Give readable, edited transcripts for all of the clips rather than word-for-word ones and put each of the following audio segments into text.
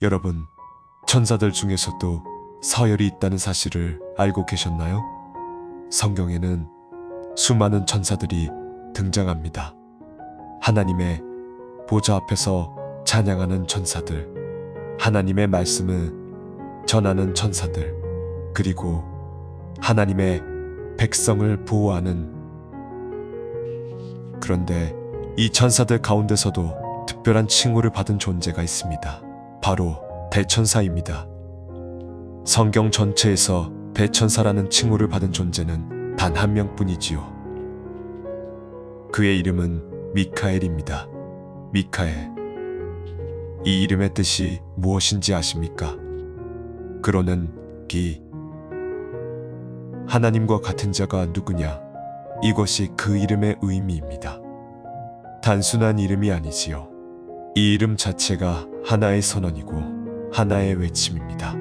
여러분, 천사들 중에서도 서열이 있다는 사실을 알고 계셨나요? 성경에는 수많은 천사들이 등장합니다. 하나님의 보좌 앞에서 찬양하는 천사들, 하나님의 말씀을 전하는 천사들, 그리고 하나님의 백성을 보호하는. 그런데 이 천사들 가운데서도 특별한 칭호를 받은 존재가 있습니다. 바로 대천사입니다. 성경 전체에서 대천사라는 칭호를 받은 존재는 단 한 명뿐이지요. 그의 이름은 미카엘입니다. 미카엘. 이 이름의 뜻이 무엇인지 아십니까? 그로는 기. 하나님과 같은 자가 누구냐? 이것이 그 이름의 의미입니다. 단순한 이름이 아니지요. 이 이름 자체가 하나의 선언이고 하나의 외침입니다.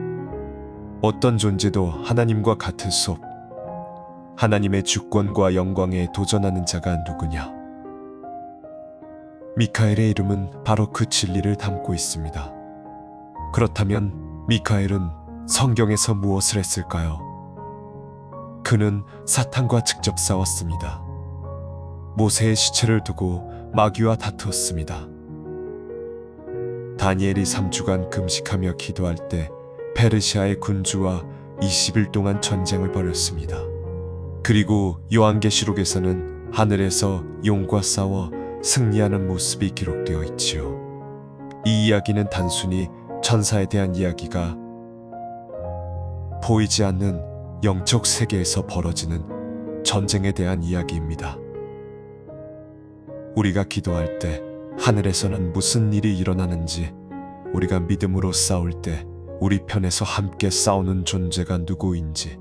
어떤 존재도 하나님과 같을 수 없. 하나님의 주권과 영광에 도전하는 자가 누구냐? 미카엘의 이름은 바로 그 진리를 담고 있습니다. 그렇다면 미카엘은 성경에서 무엇을 했을까요? 그는 사탄과 직접 싸웠습니다. 모세의 시체를 두고 마귀와 다투었습니다. 다니엘이 3주간 금식하며 기도할 때 페르시아의 군주와 20일 동안 전쟁을 벌였습니다. 그리고 요한계시록에서는 하늘에서 용과 싸워 승리하는 모습이 기록되어 있지요. 이 이야기는 단순히 천사에 대한 이야기가 보이지 않는 영적 세계에서 벌어지는 전쟁에 대한 이야기입니다. 우리가 기도할 때 하늘에서는 무슨 일이 일어나는지, 우리가 믿음으로 싸울 때 우리 편에서 함께 싸우는 존재가 누구인지,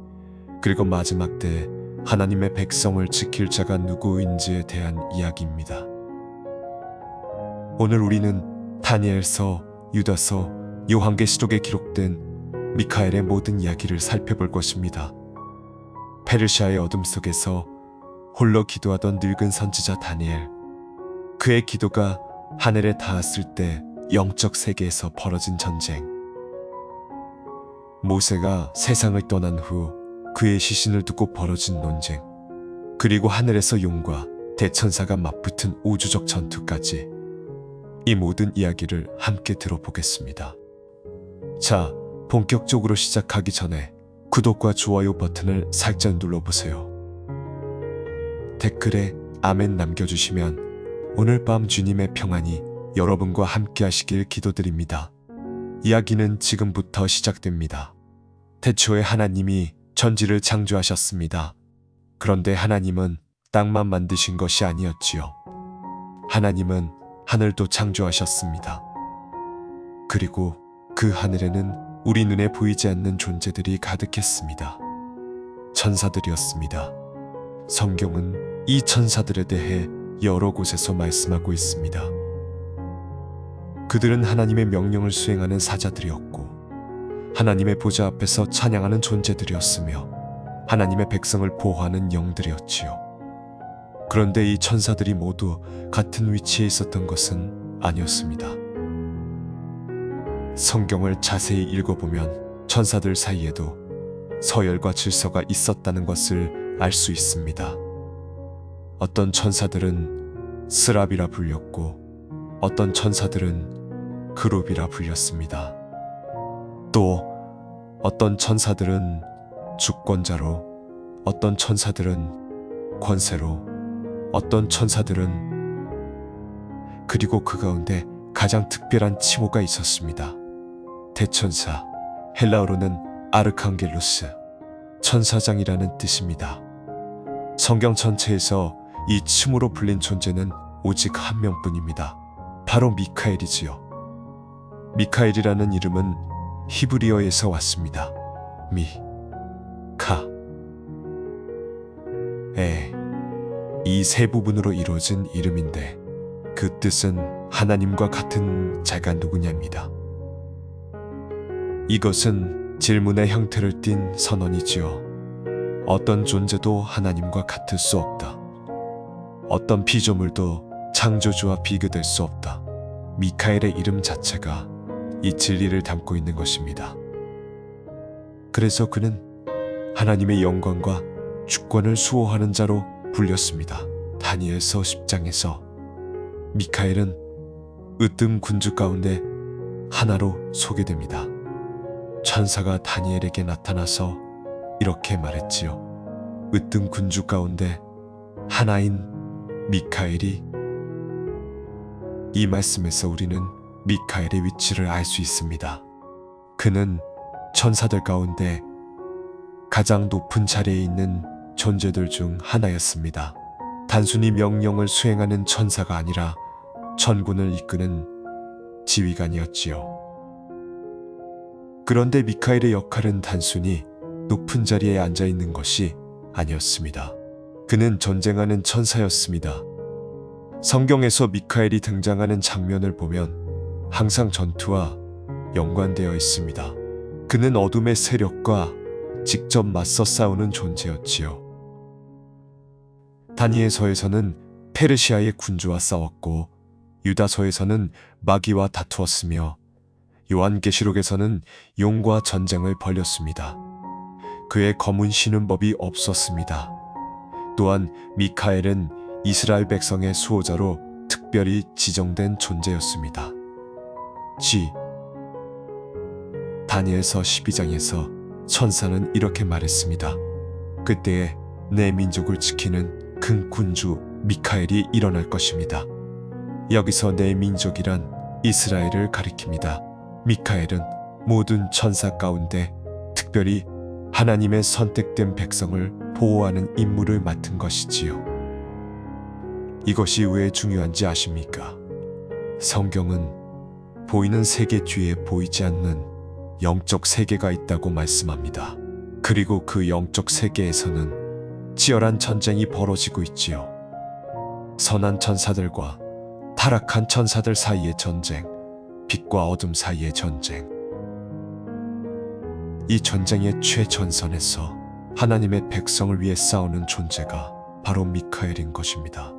그리고 마지막 때에 하나님의 백성을 지킬 자가 누구인지에 대한 이야기입니다. 오늘 우리는 다니엘서, 유다서, 요한계시록에 기록된 미카엘의 모든 이야기를 살펴볼 것입니다. 페르시아의 어둠 속에서 홀로 기도하던 늙은 선지자 다니엘. 그의 기도가 하늘에 닿았을 때 영적 세계에서 벌어진 전쟁. 모세가 세상을 떠난 후 그의 시신을 두고 벌어진 논쟁. 그리고 하늘에서 용과 대천사가 맞붙은 우주적 전투까지. 이 모든 이야기를 함께 들어보겠습니다. 자, 본격적으로 시작하기 전에 구독과 좋아요 버튼을 살짝 눌러보세요. 댓글에 아멘 남겨주시면 오늘 밤 주님의 평안이 여러분과 함께 하시길 기도드립니다. 이야기는 지금부터 시작됩니다. 태초에 하나님이 천지를 창조하셨습니다. 그런데 하나님은 땅만 만드신 것이 아니었지요. 하나님은 하늘도 창조하셨습니다. 그리고 그 하늘에는 우리 눈에 보이지 않는 존재들이 가득했습니다. 천사들이었습니다. 성경은 이 천사들에 대해 여러 곳에서 말씀하고 있습니다. 그들은 하나님의 명령을 수행하는 사자들이었고 하나님의 보좌 앞에서 찬양하는 존재들이었으며 하나님의 백성을 보호하는 영들이었지요. 그런데 이 천사들이 모두 같은 위치에 있었던 것은 아니었습니다. 성경을 자세히 읽어보면 천사들 사이에도 서열과 질서가 있었다는 것을 알 수 있습니다. 어떤 천사들은 스랍이라 불렸고 어떤 천사들은 그룹이라 불렸습니다. 또 어떤 천사들은 주권자로, 어떤 천사들은 권세로, 어떤 천사들은, 그리고 그 가운데 가장 특별한 칭호가 있었습니다. 대천사, 헬라어로는 아르칸겔로스, 천사장이라는 뜻입니다. 성경 전체에서 이 칭호로 불린 존재는 오직 한 명뿐입니다. 바로 미카엘이지요. 미카엘이라는 이름은 히브리어에서 왔습니다. 미, 카, 에. 이 세 부분으로 이루어진 이름인데 그 뜻은 하나님과 같은 자가 누구냐입니다. 이것은 질문의 형태를 띤 선언이지요. 어떤 존재도 하나님과 같을 수 없다. 어떤 피조물도 창조주와 비교될 수 없다. 미카엘의 이름 자체가 이 진리를 담고 있는 것입니다. 그래서 그는 하나님의 영광과 주권을 수호하는 자로 불렸습니다. 다니엘서 10장에서 미카엘은 으뜸 군주 가운데 하나로 소개됩니다. 천사가 다니엘에게 나타나서 이렇게 말했지요. 으뜸 군주 가운데 하나인 미카엘이. 이 말씀에서 우리는 미카엘의 위치를 알 수 있습니다. 그는 천사들 가운데 가장 높은 자리에 있는 존재들 중 하나였습니다. 단순히 명령을 수행하는 천사가 아니라 천군을 이끄는 지휘관이었지요. 그런데 미카엘의 역할은 단순히 높은 자리에 앉아 있는 것이 아니었습니다. 그는 전쟁하는 천사였습니다. 성경에서 미카엘이 등장하는 장면을 보면 항상 전투와 연관되어 있습니다. 그는 어둠의 세력과 직접 맞서 싸우는 존재였지요. 다니엘서에서는 페르시아의 군주와 싸웠고 유다서에서는 마귀와 다투었으며 요한계시록에서는 용과 전쟁을 벌였습니다. 그의 검은 신은 법이 없었습니다. 또한 미카엘은 이스라엘 백성의 수호자로 특별히 지정된 존재였습니다. 다니엘서 12장에서 천사는 이렇게 말했습니다. 그때에 내 민족을 지키는 큰 군주 미카엘이 일어날 것입니다. 여기서 내 민족이란 이스라엘을 가리킵니다. 미카엘은 모든 천사 가운데 특별히 하나님의 선택된 백성을 보호하는 임무를 맡은 것이지요. 이것이 왜 중요한지 아십니까? 성경은 보이는 세계 뒤에 보이지 않는 영적 세계가 있다고 말씀합니다. 그리고 그 영적 세계에서는 치열한 전쟁이 벌어지고 있지요. 선한 천사들과 타락한 천사들 사이의 전쟁, 빛과 어둠 사이의 전쟁. 이 전쟁의 최전선에서 하나님의 백성을 위해 싸우는 존재가 바로 미카엘인 것입니다.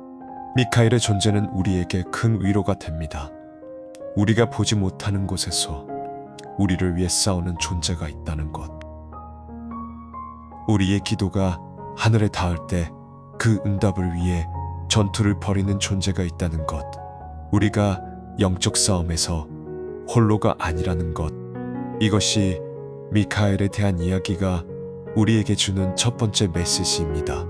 미카엘의 존재는 우리에게 큰 위로가 됩니다. 우리가 보지 못하는 곳에서 우리를 위해 싸우는 존재가 있다는 것. 우리의 기도가 하늘에 닿을 때 그 응답을 위해 전투를 벌이는 존재가 있다는 것. 우리가 영적 싸움에서 홀로가 아니라는 것. 이것이 미카엘에 대한 이야기가 우리에게 주는 첫 번째 메시지입니다.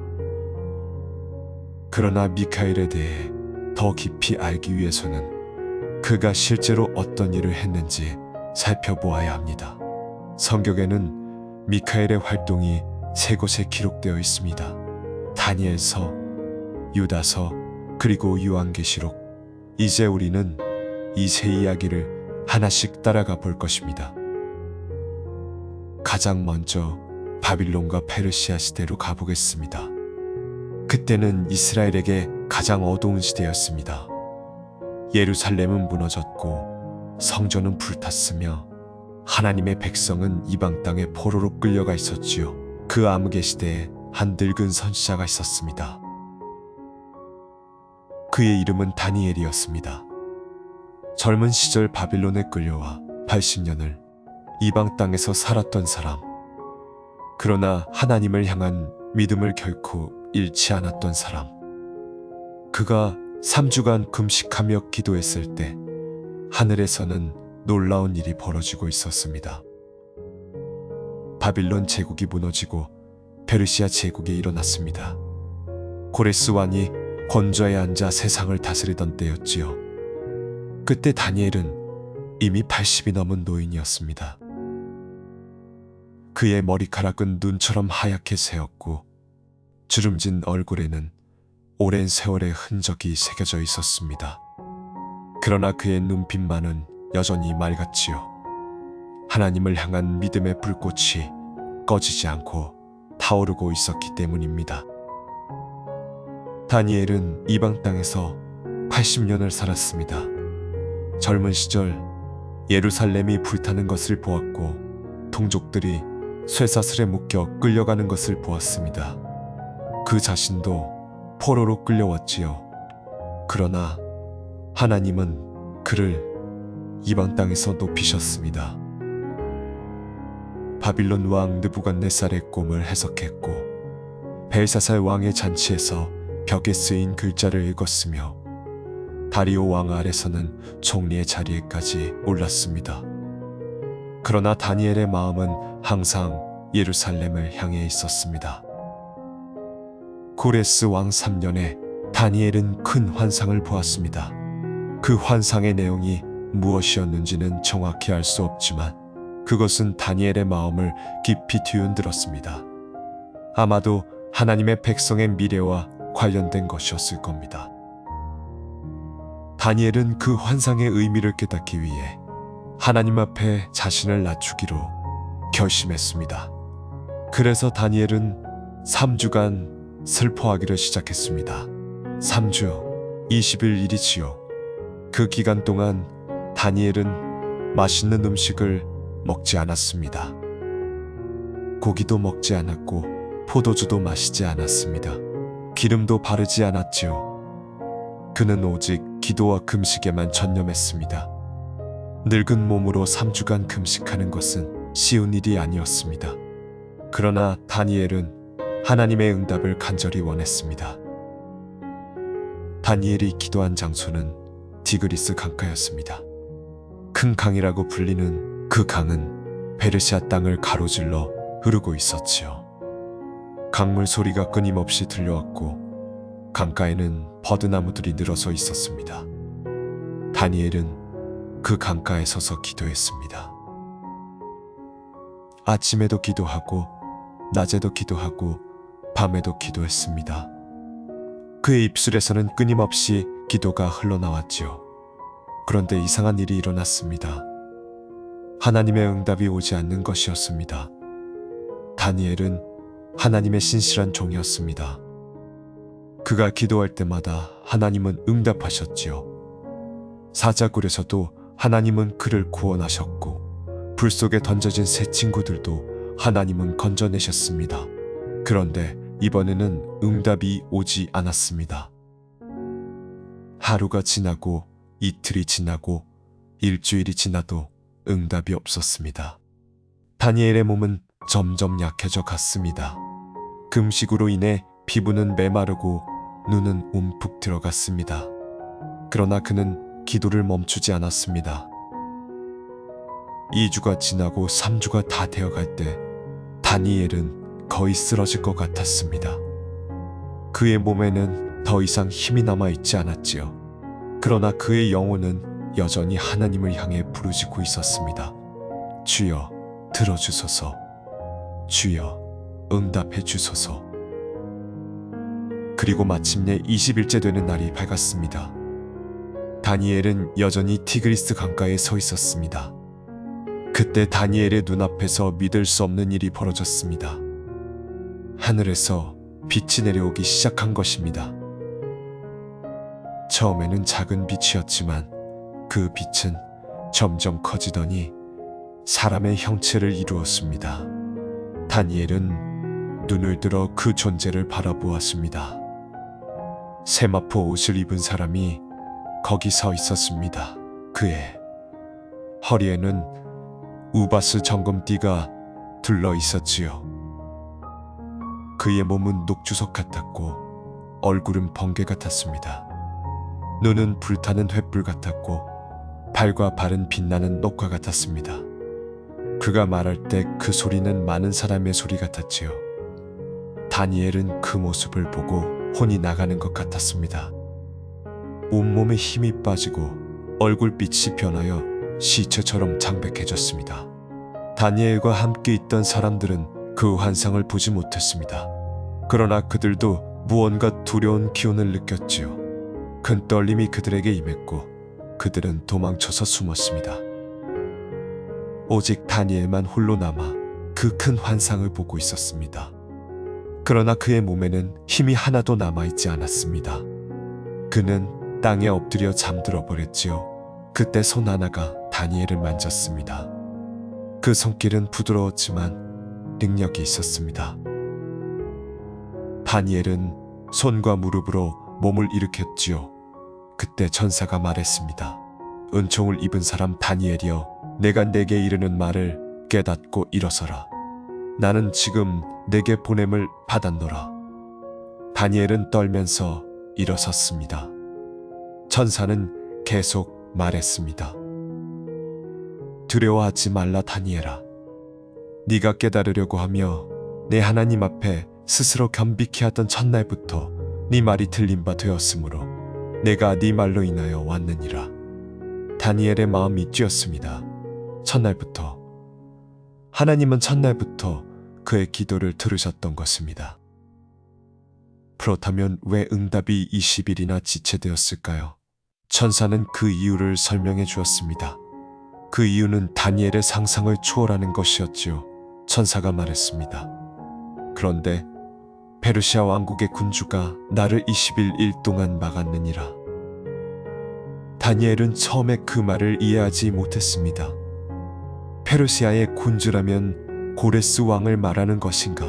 그러나 미카엘에 대해 더 깊이 알기 위해서는 그가 실제로 어떤 일을 했는지 살펴보아야 합니다. 성경에는 미카엘의 활동이 세 곳에 기록되어 있습니다. 다니엘서, 유다서, 그리고 요한계시록. 이제 우리는 이 세 이야기를 하나씩 따라가 볼 것입니다. 가장 먼저 바빌론과 페르시아 시대로 가보겠습니다. 그때는 이스라엘에게 가장 어두운 시대였습니다. 예루살렘은 무너졌고 성전은 불탔으며 하나님의 백성은 이방 땅에 포로로 끌려가 있었지요. 그 암흑의 시대에 한 늙은 선지자가 있었습니다. 그의 이름은 다니엘이었습니다. 젊은 시절 바빌론에 끌려와 80년을 이방 땅에서 살았던 사람. 그러나 하나님을 향한 믿음을 결코 잃지 않았던 사람. 그가 3주간 금식하며 기도했을 때 하늘에서는 놀라운 일이 벌어지고 있었습니다. 바빌론 제국이 무너지고 페르시아 제국이 일어났습니다. 고레스 왕이 권좌에 앉아 세상을 다스리던 때였지요. 그때 다니엘은 이미 80이 넘은 노인이었습니다. 그의 머리카락은 눈처럼 하얗게 새었고 주름진 얼굴에는 오랜 세월의 흔적이 새겨져 있었습니다. 그러나 그의 눈빛만은 여전히 맑았지요. 하나님을 향한 믿음의 불꽃이 꺼지지 않고 타오르고 있었기 때문입니다. 다니엘은 이방 땅에서 80년을 살았습니다. 젊은 시절 예루살렘이 불타는 것을 보았고 동족들이 쇠사슬에 묶여 끌려가는 것을 보았습니다. 그 자신도 포로로 끌려왔지요. 그러나 하나님은 그를 이방 땅에서 높이셨습니다. 바빌론 왕 느부갓네살의 꿈을 해석했고 벨사살 왕의 잔치에서 벽에 쓰인 글자를 읽었으며 다리오 왕 아래서는 총리의 자리에까지 올랐습니다. 그러나 다니엘의 마음은 항상 예루살렘을 향해 있었습니다. 고레스 왕 3년에 다니엘은 큰 환상을 보았습니다. 그 환상의 내용이 무엇이었는지는 정확히 알 수 없지만 그것은 다니엘의 마음을 깊이 뒤흔들었습니다. 아마도 하나님의 백성의 미래와 관련된 것이었을 겁니다. 다니엘은 그 환상의 의미를 깨닫기 위해 하나님 앞에 자신을 낮추기로 결심했습니다. 그래서 다니엘은 3주간 슬퍼하기를 시작했습니다. 3주 20일이지요. 그 기간 동안 다니엘은 맛있는 음식을 먹지 않았습니다. 고기도 먹지 않았고 포도주도 마시지 않았습니다. 기름도 바르지 않았지요. 그는 오직 기도와 금식에만 전념했습니다. 늙은 몸으로 3주간 금식하는 것은 쉬운 일이 아니었습니다. 그러나 다니엘은 하나님의 응답을 간절히 원했습니다. 다니엘이 기도한 장소는 디그리스 강가였습니다. 큰 강이라고 불리는 그 강은 베르시아 땅을 가로질러 흐르고 있었지요. 강물 소리가 끊임없이 들려왔고 강가에는 버드나무들이 늘어서 있었습니다. 다니엘은 그 강가에 서서 기도했습니다. 아침에도 기도하고 낮에도 기도하고 밤에도 기도했습니다. 그의 입술에서는 끊임없이 기도가 흘러나왔지요. 그런데 이상한 일이 일어났습니다. 하나님의 응답이 오지 않는 것이었습니다. 다니엘은 하나님의 신실한 종이었습니다. 그가 기도할 때마다 하나님은 응답하셨지요. 사자굴에서도 하나님은 그를 구원하셨고 불 속에 던져진 새 친구들도 하나님은 건져내셨습니다. 그런데 이번에는 응답이 오지 않았습니다. 하루가 지나고 이틀이 지나고 일주일이 지나도 응답이 없었습니다. 다니엘의 몸은 점점 약해져 갔습니다. 금식으로 인해 피부는 메마르고 눈은 움푹 들어갔습니다. 그러나 그는 기도를 멈추지 않았습니다. 2주가 지나고 3주가 다 되어갈 때 다니엘은 거의 쓰러질 것 같았습니다. 그의 몸에는 더 이상 힘이 남아있지 않았지요. 그러나 그의 영혼은 여전히 하나님을 향해 부르짖고 있었습니다. 주여 들어주소서. 주여 응답해 주소서. 그리고 마침내 20일째 되는 날이 밝았습니다. 다니엘은 여전히 티그리스 강가에 서 있었습니다. 그때 다니엘의 눈앞에서 믿을 수 없는 일이 벌어졌습니다. 하늘에서 빛이 내려오기 시작한 것입니다. 처음에는 작은 빛이었지만 그 빛은 점점 커지더니 사람의 형체를 이루었습니다. 다니엘은 눈을 들어 그 존재를 바라보았습니다. 세마포 옷을 입은 사람이 거기 서 있었습니다. 그의 허리에는 우바스 정금띠가 둘러 있었지요. 그의 몸은 녹주석 같았고 얼굴은 번개 같았습니다. 눈은 불타는 횃불 같았고 발과 발은 빛나는 녹화 같았습니다. 그가 말할 때 그 소리는 많은 사람의 소리 같았지요. 다니엘은 그 모습을 보고 혼이 나가는 것 같았습니다. 온몸에 힘이 빠지고 얼굴빛이 변하여 시체처럼 창백해졌습니다. 다니엘과 함께 있던 사람들은 그 환상을 보지 못했습니다. 그러나 그들도 무언가 두려운 기운을 느꼈지요. 큰 떨림이 그들에게 임했고 그들은 도망쳐서 숨었습니다. 오직 다니엘만 홀로 남아 그 큰 환상을 보고 있었습니다. 그러나 그의 몸에는 힘이 하나도 남아있지 않았습니다. 그는 땅에 엎드려 잠들어 버렸지요. 그때 손 하나가 다니엘을 만졌습니다. 그 손길은 부드러웠지만 능력이 있었습니다. 다니엘은 손과 무릎으로 몸을 일으켰지요. 그때 천사가 말했습니다. 은총을 입은 사람 다니엘이여, 내가 내게 이르는 말을 깨닫고 일어서라. 나는 지금 내게 보냄을 받았노라. 다니엘은 떨면서 일어섰습니다. 천사는 계속 말했습니다. 두려워하지 말라 다니엘아. 네가 깨달으려고 하며 내 하나님 앞에 스스로 겸비케 하던 첫날부터 네 말이 들린 바 되었으므로 내가 네 말로 인하여 왔느니라. 다니엘의 마음이 뛰었습니다. 하나님은 첫날부터 그의 기도를 들으셨던 것입니다. 그렇다면 왜 응답이 20일이나 지체되었을까요? 천사는 그 이유를 설명해 주었습니다. 그 이유는 다니엘의 상상을 초월하는 것이었지요. 천사가 말했습니다. 그런데 페르시아 왕국의 군주가 나를 21일 동안 막았느니라. 다니엘은 처음에 그 말을 이해하지 못했습니다. 페르시아의 군주라면 고레스 왕을 말하는 것인가?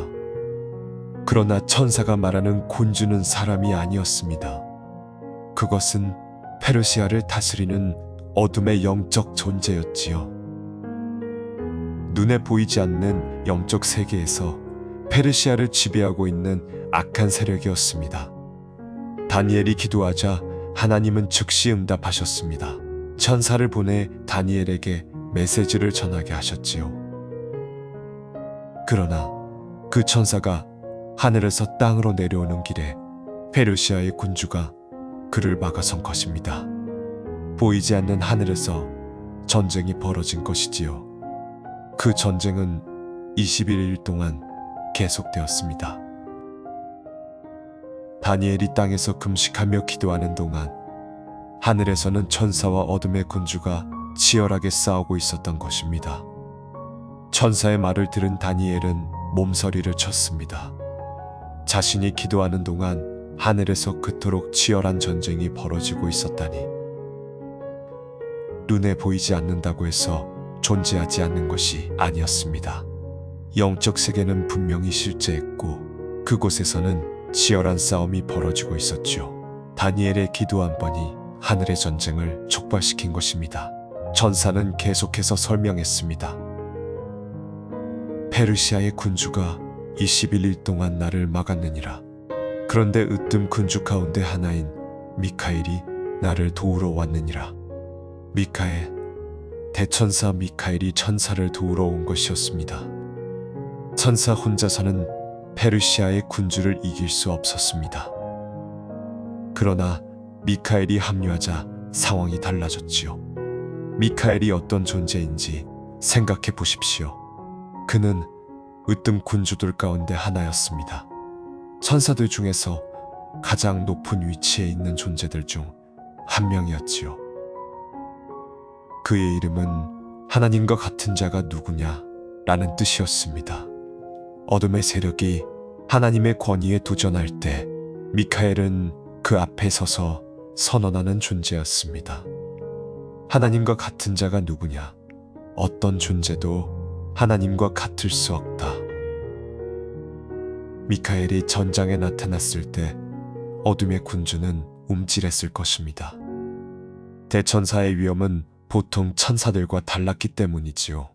그러나 천사가 말하는 군주는 사람이 아니었습니다. 그것은 페르시아를 다스리는 어둠의 영적 존재였지요. 눈에 보이지 않는 영적 세계에서 페르시아를 지배하고 있는 악한 세력이었습니다. 다니엘이 기도하자 하나님은 즉시 응답하셨습니다. 천사를 보내 다니엘에게 메시지를 전하게 하셨지요. 그러나 그 천사가 하늘에서 땅으로 내려오는 길에 페르시아의 군주가 그를 막아선 것입니다. 보이지 않는 하늘에서 전쟁이 벌어진 것이지요. 그 전쟁은 21일 동안 계속되었습니다. 다니엘이 땅에서 금식하며 기도하는 동안 하늘에서는 천사와 어둠의 군주가 치열하게 싸우고 있었던 것입니다. 천사의 말을 들은 다니엘은 몸서리를 쳤습니다. 자신이 기도하는 동안 하늘에서 그토록 치열한 전쟁이 벌어지고 있었다니. 눈에 보이지 않는다고 해서 존재하지 않는 것이 아니었습니다. 영적 세계는 분명히 실제했고 그곳에서는 치열한 싸움이 벌어지고 있었죠. 다니엘의 기도 한 번이 하늘의 전쟁을 촉발시킨 것입니다. 천사는 계속해서 설명했습니다. 페르시아의 군주가 21일 동안 나를 막았느니라. 그런데 으뜸 군주 가운데 하나인 미카엘이 나를 도우러 왔느니라. 미카엘, 대천사 미카엘이 천사를 도우러 온 것이었습니다. 천사 혼자서는 페르시아의 군주를 이길 수 없었습니다. 그러나 미카엘이 합류하자 상황이 달라졌지요. 미카엘이 어떤 존재인지 생각해 보십시오. 그는 으뜸 군주들 가운데 하나였습니다. 천사들 중에서 가장 높은 위치에 있는 존재들 중 한 명이었지요. 그의 이름은 하나님과 같은 자가 누구냐 라는 뜻이었습니다. 어둠의 세력이 하나님의 권위에 도전할 때 미카엘은 그 앞에 서서 선언하는 존재였습니다. 하나님과 같은 자가 누구냐? 어떤 존재도 하나님과 같을 수 없다. 미카엘이 전장에 나타났을 때 어둠의 군주는 움찔했을 것입니다. 대천사의 위엄은 보통 천사들과 달랐기 때문이지요.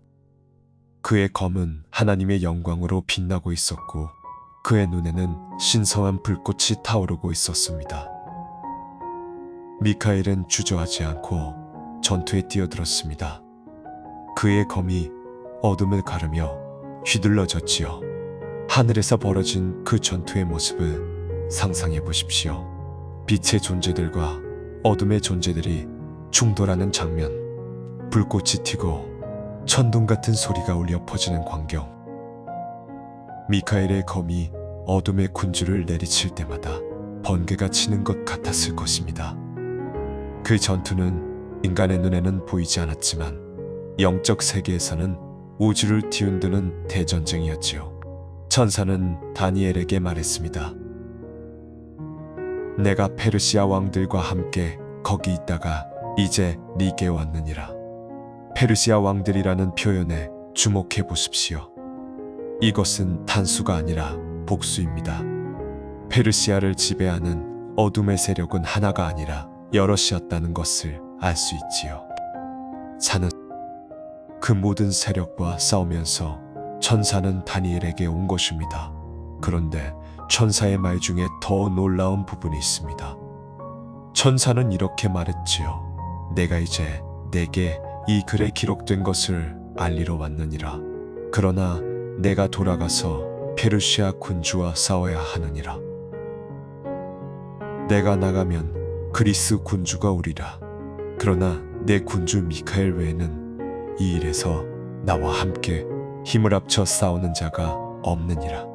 그의 검은 하나님의 영광으로 빛나고 있었고 그의 눈에는 신성한 불꽃이 타오르고 있었습니다. 미카엘은 주저하지 않고 전투에 뛰어들었습니다. 그의 검이 어둠을 가르며 휘둘러졌지요. 하늘에서 벌어진 그 전투의 모습을 상상해 보십시오. 빛의 존재들과 어둠의 존재들이 충돌하는 장면, 불꽃이 튀고 천둥 같은 소리가 울려 퍼지는 광경. 미카엘의 검이 어둠의 군주를 내리칠 때마다 번개가 치는 것 같았을 것입니다. 그 전투는 인간의 눈에는 보이지 않았지만 영적 세계에서는 우주를 뒤흔드는 대전쟁이었지요. 천사는 다니엘에게 말했습니다. 내가 페르시아 왕들과 함께 거기 있다가 이제 네게 왔느니라. 페르시아 왕들이라는 표현에 주목해 보십시오. 이것은 단수가 아니라 복수입니다. 페르시아를 지배하는 어둠의 세력은 하나가 아니라 여럿이었다는 것을 알 수 있지요. 사는 그 모든 세력과 싸우면서 천사는 다니엘에게 온 것입니다. 그런데 천사의 말 중에 더 놀라운 부분이 있습니다. 천사는 이렇게 말했지요. 내가 이제 내게 이 글에 기록된 것을 알리러 왔느니라. 그러나 내가 돌아가서 페르시아 군주와 싸워야 하느니라. 내가 나가면 그리스 군주가 오리라. 그러나 내 군주 미카엘 외에는 이 일에서 나와 함께 힘을 합쳐 싸우는 자가 없느니라.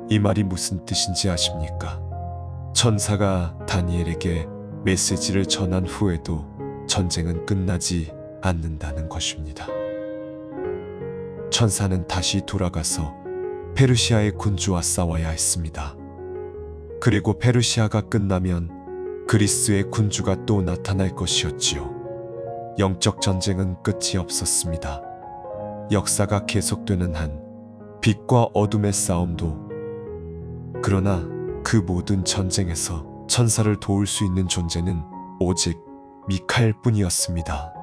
이 말이 무슨 뜻인지 아십니까? 천사가 다니엘에게 메시지를 전한 후에도 전쟁은 끝나지 않는다는 것입니다. 천사는 다시 돌아가서 페르시아의 군주와 싸워야 했습니다. 그리고 페르시아가 끝나면 그리스의 군주가 또 나타날 것이었지요. 영적 전쟁은 끝이 없었습니다. 역사가 계속되는 한 빛과 어둠의 싸움도, 그러나 그 모든 전쟁에서 천사를 도울 수 있는 존재는 오직 미카엘 뿐이었습니다.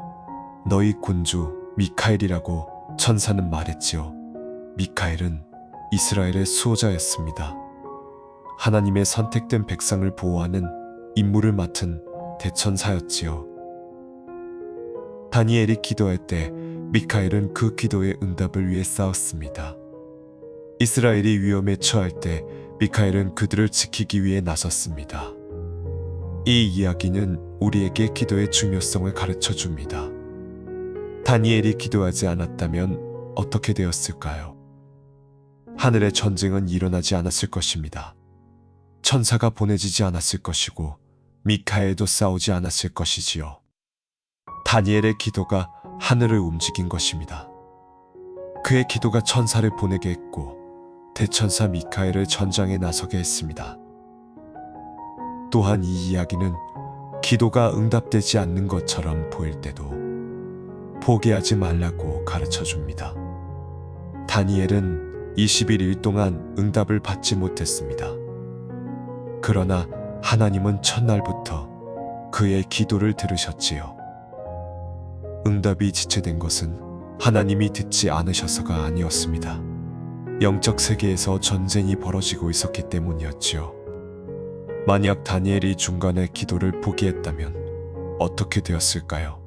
너희 군주 미카엘이라고 천사는 말했지요. 미카엘은 이스라엘의 수호자였습니다. 하나님의 선택된 백성을 보호하는 임무를 맡은 대천사였지요. 다니엘이 기도할 때 미카엘은 그 기도의 응답을 위해 싸웠습니다. 이스라엘이 위험에 처할 때 미카엘은 그들을 지키기 위해 나섰습니다. 이 이야기는 우리에게 기도의 중요성을 가르쳐 줍니다. 다니엘이 기도하지 않았다면 어떻게 되었을까요? 하늘의 전쟁은 일어나지 않았을 것입니다. 천사가 보내지지 않았을 것이고 미카엘도 싸우지 않았을 것이지요. 다니엘의 기도가 하늘을 움직인 것입니다. 그의 기도가 천사를 보내게 했고 대천사 미카엘을 전장에 나서게 했습니다. 또한 이 이야기는 기도가 응답되지 않는 것처럼 보일 때도 포기하지 말라고 가르쳐 줍니다. 다니엘은 21일 동안 응답을 받지 못했습니다. 그러나 하나님은 첫날부터 그의 기도를 들으셨지요. 응답이 지체된 것은 하나님이 듣지 않으셔서가 아니었습니다. 영적 세계에서 전쟁이 벌어지고 있었기 때문이었지요. 만약 다니엘이 중간에 기도를 포기했다면 어떻게 되었을까요?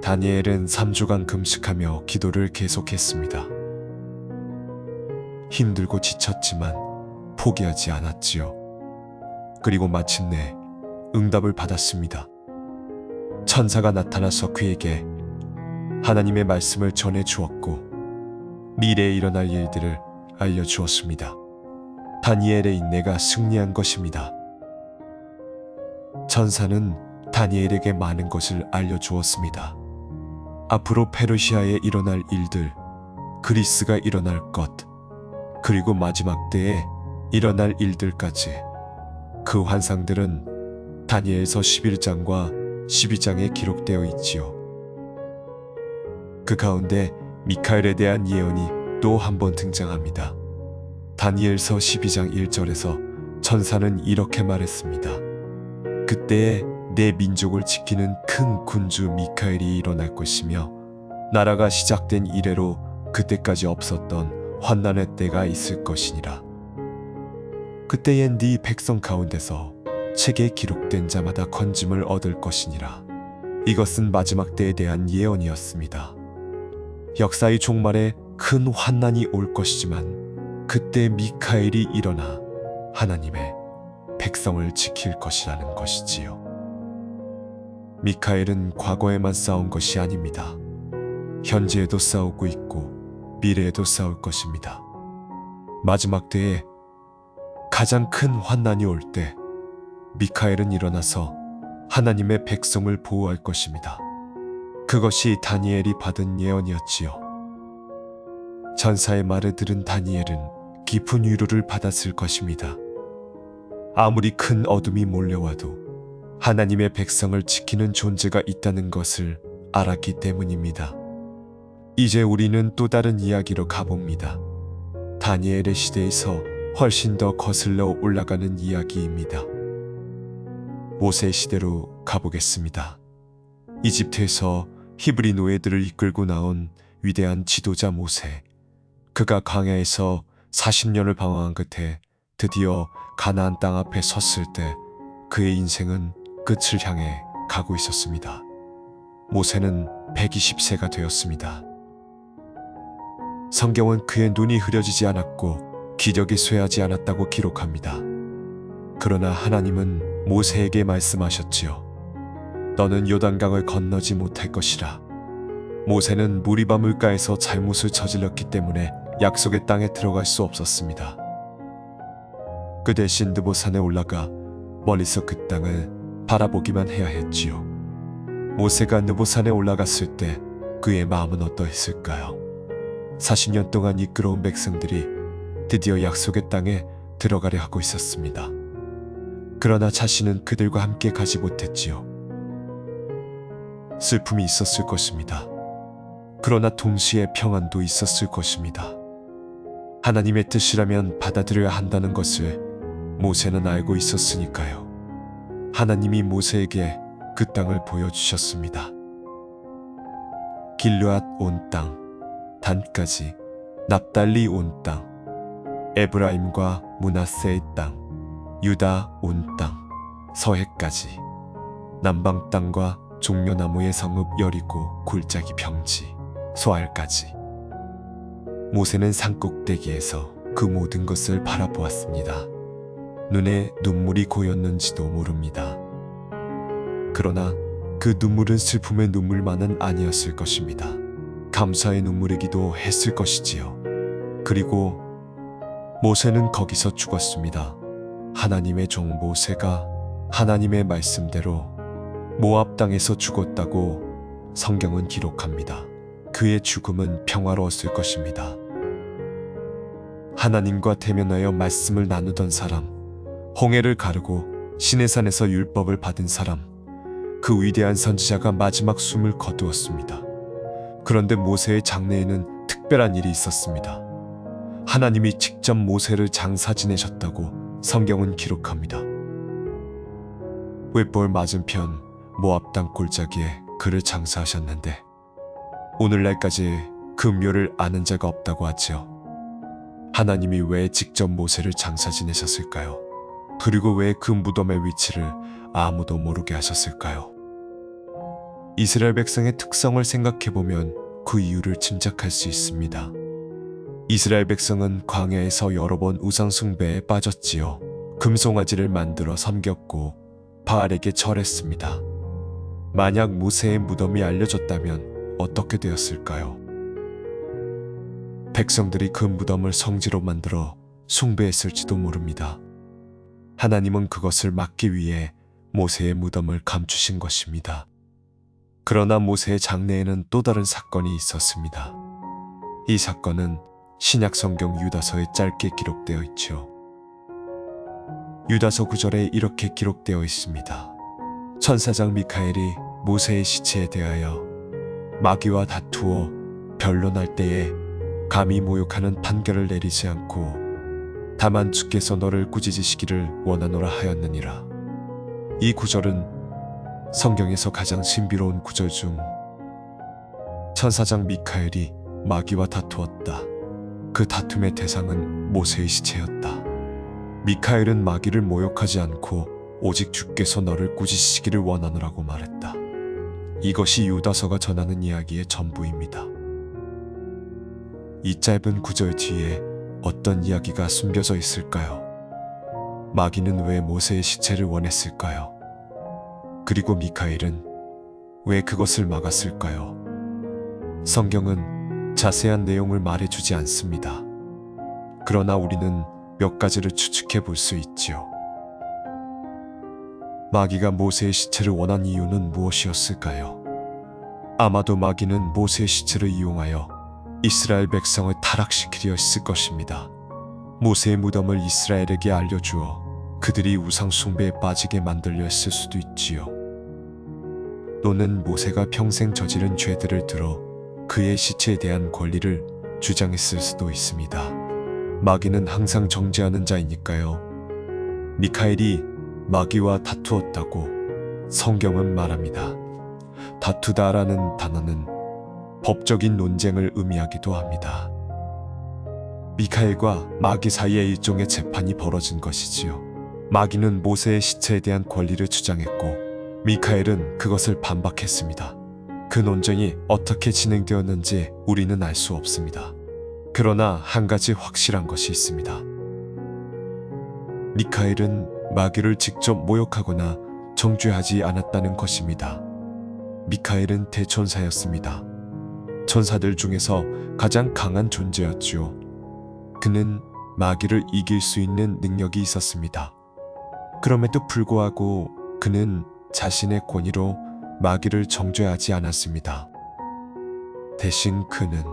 다니엘은 3주간 금식하며 기도를 계속했습니다. 힘들고 지쳤지만 포기하지 않았지요. 그리고 마침내 응답을 받았습니다. 천사가 나타나서 그에게 하나님의 말씀을 전해 주었고 미래에 일어날 일들을 알려주었습니다. 다니엘의 인내가 승리한 것입니다. 천사는 다니엘에게 많은 것을 알려주었습니다. 앞으로 페르시아에 일어날 일들, 그리스가 일어날 것, 그리고 마지막 때에 일어날 일들까지. 그 환상들은 다니엘서 11장과 12장에 기록되어 있지요. 그 가운데 미카엘에 대한 예언이 또 한 번 등장합니다. 다니엘서 12장 1절에서 천사는 이렇게 말했습니다. 그때에 내 민족을 지키는 큰 군주 미카엘이 일어날 것이며 나라가 시작된 이래로 그때까지 없었던 환난의 때가 있을 것이니라. 그때엔 네 백성 가운데서 책에 기록된 자마다 건짐을 얻을 것이니라. 이것은 마지막 때에 대한 예언이었습니다. 역사의 종말에 큰 환난이 올 것이지만 그때 미카엘이 일어나 하나님의 백성을 지킬 것이라는 것이지요. 미카엘은 과거에만 싸운 것이 아닙니다. 현재에도 싸우고 있고 미래에도 싸울 것입니다. 마지막 때에 가장 큰 환난이 올 때 미카엘은 일어나서 하나님의 백성을 보호할 것입니다. 그것이 다니엘이 받은 예언이었지요. 천사의 말을 들은 다니엘은 깊은 위로를 받았을 것입니다. 아무리 큰 어둠이 몰려와도 하나님의 백성을 지키는 존재가 있다는 것을 알았기 때문입니다. 이제 우리는 또 다른 이야기로 가봅니다. 다니엘의 시대에서 훨씬 더 거슬러 올라가는 이야기입니다. 모세 시대로 가보겠습니다. 이집트에서 히브리 노예들을 이끌고 나온 위대한 지도자 모세. 그가 광야에서 40년을 방황한 끝에 드디어 가나안 땅 앞에 섰을 때 그의 인생은 끝을 향해 가고 있었습니다. 모세는 120세가 되었습니다. 성경은 그의 눈이 흐려지지 않았고 기력이 쇠하지 않았다고 기록합니다. 그러나 하나님은 모세에게 말씀하셨지요. 너는 요단강을 건너지 못할 것이라. 모세는 무리바 물가에서 잘못을 저질렀기 때문에 약속의 땅에 들어갈 수 없었습니다. 그 대신 느보산에 올라가 멀리서 그 땅을 바라보기만 해야 했지요. 모세가 느보산에 올라갔을 때 그의 마음은 어떠했을까요? 40년 동안 이끌어온 백성들이 드디어 약속의 땅에 들어가려 하고 있었습니다. 그러나 자신은 그들과 함께 가지 못했지요. 슬픔이 있었을 것입니다. 그러나 동시에 평안도 있었을 것입니다. 하나님의 뜻이라면 받아들여야 한다는 것을 모세는 알고 있었으니까요. 하나님이 모세에게 그 땅을 보여주셨습니다. 길르앗 온 땅, 단까지, 납달리 온 땅, 에브라임과 므낫세의 땅, 유다 온 땅, 서해까지, 남방 땅과 종려나무의 성읍 여리고 골짜기 평지, 소알까지. 모세는 산꼭대기에서 그 모든 것을 바라보았습니다. 눈에 눈물이 고였는지도 모릅니다. 그러나 그 눈물은 슬픔의 눈물만은 아니었을 것입니다. 감사의 눈물이기도 했을 것이지요. 그리고 모세는 거기서 죽었습니다. 하나님의 종 모세가 하나님의 말씀대로 모압 땅에서 죽었다고 성경은 기록합니다. 그의 죽음은 평화로웠을 것입니다. 하나님과 대면하여 말씀을 나누던 사람, 홍해를 가르고 시내산에서 율법을 받은 사람, 그 위대한 선지자가 마지막 숨을 거두었습니다. 그런데 모세의 장래에는 특별한 일이 있었습니다. 하나님이 직접 모세를 장사 지내셨다고 성경은 기록합니다. 윗볼 맞은편 모압 땅 골짜기에 그를 장사하셨는데 오늘날까지 그 묘를 아는 자가 없다고 하지요. 하나님이 왜 직접 모세를 장사 지내셨을까요? 그리고 왜 그 무덤의 위치를 아무도 모르게 하셨을까요? 이스라엘 백성의 특성을 생각해보면 그 이유를 짐작할 수 있습니다. 이스라엘 백성은 광야에서 여러 번 우상 숭배에 빠졌지요. 금송아지를 만들어 섬겼고 바알에게 절했습니다. 만약 모세의 무덤이 알려졌다면 어떻게 되었을까요? 백성들이 그 무덤을 성지로 만들어 숭배했을지도 모릅니다. 하나님은 그것을 막기 위해 모세의 무덤을 감추신 것입니다. 그러나 모세의 장래에는 또 다른 사건이 있었습니다. 이 사건은 신약 성경 유다서에 짧게 기록되어 있죠. 유다서 9절에 이렇게 기록되어 있습니다. 천사장 미카엘이 모세의 시체에 대하여 마귀와 다투어 변론할 때에 감히 모욕하는 판결을 내리지 않고 다만 주께서 너를 꾸짖으시기를 원하노라 하였느니라. 이 구절은 성경에서 가장 신비로운 구절 중 천사장 미카엘이 마귀와 다투었다. 그 다툼의 대상은 모세의 시체였다. 미카엘은 마귀를 모욕하지 않고 오직 주께서 너를 꾸짖으시기를 원하노라고 말했다. 이것이 유다서가 전하는 이야기의 전부입니다. 이 짧은 구절 뒤에 어떤 이야기가 숨겨져 있을까요? 마귀는 왜 모세의 시체를 원했을까요? 그리고 미카엘은 왜 그것을 막았을까요? 성경은 자세한 내용을 말해주지 않습니다. 그러나 우리는 몇 가지를 추측해 볼 수 있지요. 마귀가 모세의 시체를 원한 이유는 무엇이었을까요? 아마도 마귀는 모세의 시체를 이용하여 이스라엘 백성을 타락시키려 했을 것입니다. 모세의 무덤을 이스라엘에게 알려주어 그들이 우상 숭배에 빠지게 만들려 했을 수도 있지요. 또는 모세가 평생 저지른 죄들을 들어 그의 시체에 대한 권리를 주장했을 수도 있습니다. 마귀는 항상 정죄하는 자이니까요. 미카엘이 마귀와 다투었다고 성경은 말합니다. 다투다라는 단어는 법적인 논쟁을 의미하기도 합니다. 미카엘과 마귀 사이에 일종의 재판이 벌어진 것이지요. 마귀는 모세의 시체에 대한 권리를 주장했고 미카엘은 그것을 반박했습니다. 그 논쟁이 어떻게 진행되었는지 우리는 알 수 없습니다. 그러나 한 가지 확실한 것이 있습니다. 미카엘은 마귀를 직접 모욕하거나 정죄하지 않았다는 것입니다. 미카엘은 대천사였습니다. 천사들 중에서 가장 강한 존재였지요. 그는 마귀를 이길 수 있는 능력이 있었습니다. 그럼에도 불구하고 그는 자신의 권위로 마귀를 정죄하지 않았습니다. 대신 그는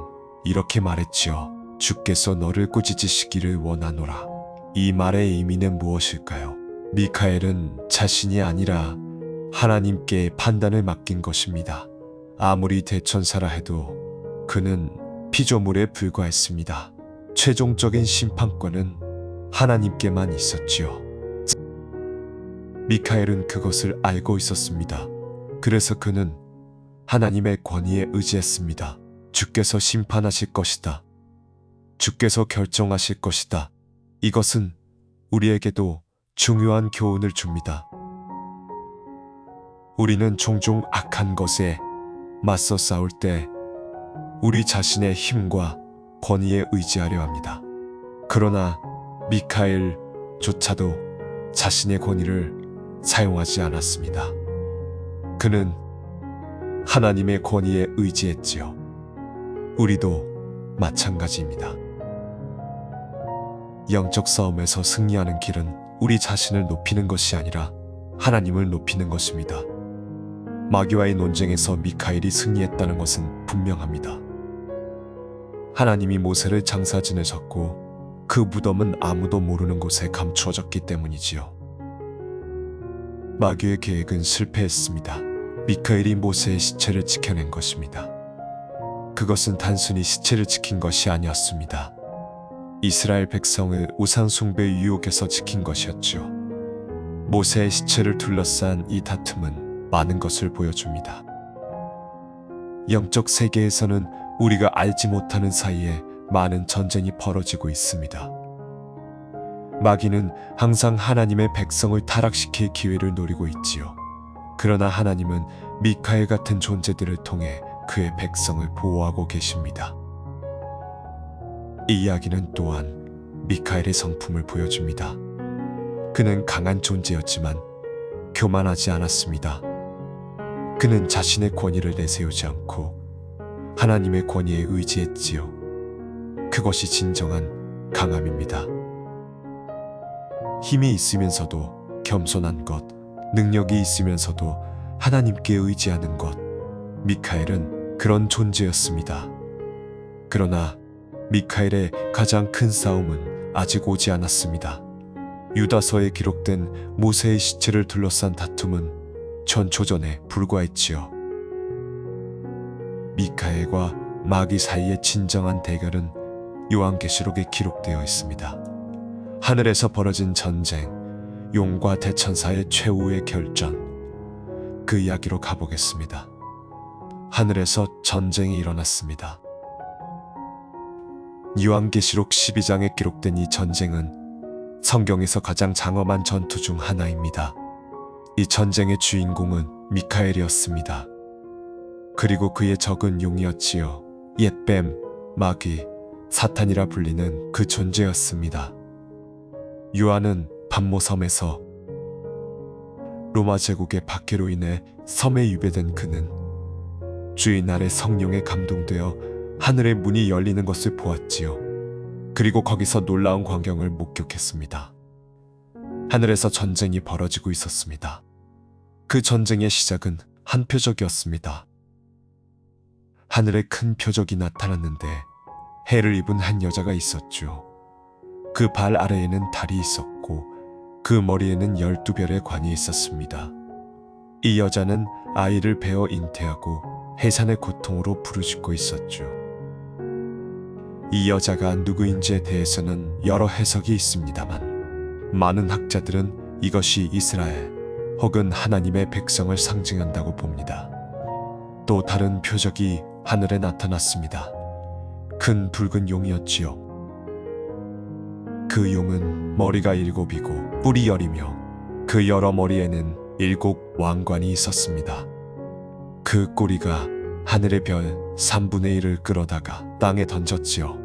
이렇게 말했지요. 주께서 너를 꾸짖으시기를 원하노라. 이 말의 의미는 무엇일까요? 미카엘은 자신이 아니라 하나님께 판단을 맡긴 것입니다. 아무리 대천사라 해도 그는 피조물에 불과했습니다. 최종적인 심판권은 하나님께만 있었지요. 미카엘은 그것을 알고 있었습니다. 그래서 그는 하나님의 권위에 의지했습니다. 주께서 심판하실 것이다. 주께서 결정하실 것이다. 이것은 우리에게도 중요한 교훈을 줍니다. 우리는 종종 악한 것에 맞서 싸울 때 우리 자신의 힘과 권위에 의지하려 합니다. 그러나 미카엘조차도 자신의 권위를 사용하지 않았습니다. 그는 하나님의 권위에 의지했지요. 우리도 마찬가지입니다. 영적 싸움에서 승리하는 길은 우리 자신을 높이는 것이 아니라 하나님을 높이는 것입니다. 마귀와의 논쟁에서 미카엘이 승리했다는 것은 분명합니다. 하나님이 모세를 장사진에 졌고 그 무덤은 아무도 모르는 곳에 감추어졌기 때문이지요. 마귀의 계획은 실패했습니다. 미카엘이 모세의 시체를 지켜낸 것입니다. 그것은 단순히 시체를 지킨 것이 아니었습니다. 이스라엘 백성을 우상 숭배의 유혹에서 지킨 것이었죠. 모세의 시체를 둘러싼 이 다툼은 많은 것을 보여줍니다. 영적 세계에서는 우리가 알지 못하는 사이에 많은 전쟁이 벌어지고 있습니다. 마귀는 항상 하나님의 백성을 타락시킬 기회를 노리고 있지요. 그러나 하나님은 미카엘 같은 존재들을 통해 그의 백성을 보호하고 계십니다. 이 이야기는 또한 미카엘의 성품을 보여줍니다. 그는 강한 존재였지만 교만하지 않았습니다. 그는 자신의 권위를 내세우지 않고 하나님의 권위에 의지했지요. 그것이 진정한 강함입니다. 힘이 있으면서도 겸손한 것, 능력이 있으면서도 하나님께 의지하는 것, 미카엘은 그런 존재였습니다. 그러나 미카엘의 가장 큰 싸움은 아직 오지 않았습니다. 유다서에 기록된 모세의 시체를 둘러싼 다툼은 전초전에 불과했지요. 미카엘과 마귀 사이의 진정한 대결은 요한계시록에 기록되어 있습니다. 하늘에서 벌어진 전쟁, 용과 대천사의 최후의 결전, 그 이야기로 가보겠습니다. 하늘에서 전쟁이 일어났습니다. 요한계시록 12장에 기록된 이 전쟁은 성경에서 가장 장엄한 전투 중 하나입니다. 이 전쟁의 주인공은 미카엘이었습니다. 그리고 그의 적은 용이었지요. 옛뱀, 마귀, 사탄이라 불리는 그 존재였습니다. 요한은 pat모섬에서 로마 제국의 박해로 인해 섬에 유배된 그는 주인 아래 성령에 감동되어 하늘의 문이 열리는 것을 보았지요. 그리고 거기서 놀라운 광경을 목격했습니다. 하늘에서 전쟁이 벌어지고 있었습니다. 그 전쟁의 시작은 한 표적이었습니다. 하늘에 큰 표적이 나타났는데 해를 입은 한 여자가 있었죠. 그 발 아래에는 달이 있었고 그 머리에는 12별의 관이 있었습니다. 이 여자는 아이를 베어 잉태하고 해산의 고통으로 부르짖고 있었죠. 이 여자가 누구인지에 대해서는 여러 해석이 있습니다만 많은 학자들은 이것이 이스라엘 혹은 하나님의 백성을 상징한다고 봅니다. 또 다른 표적이 하늘에 나타났습니다. 큰 붉은 용이었지요. 그 용은 머리가 7이고 뿔이 10이며 그 여러 머리에는 7 왕관이 있었습니다. 그 꼬리가 하늘의 별 3분의 1을 끌어다가 땅에 던졌지요.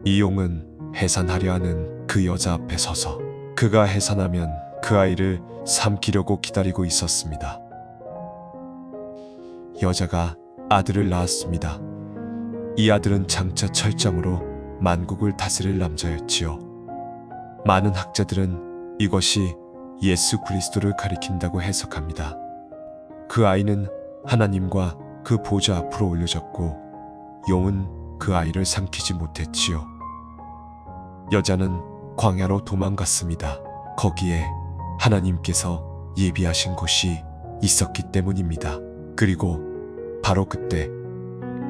이 용은 해산하려 하는 그 여자 앞에 서서 그가 해산하면 그 아이를 삼키려고 기다리고 있었습니다. 여자가 아들을 낳았습니다. 이 아들은 장차 철장으로 만국을 다스릴 남자였지요. 많은 학자들은 이것이 예수 그리스도를 가리킨다고 해석합니다. 그 아이는 하나님과 그 보좌 앞으로 올려졌고 용은 그 아이를 삼키지 못했지요. 여자는 광야로 도망갔습니다. 거기에 하나님께서 예비하신 곳이 있었기 때문입니다. 그리고 바로 그때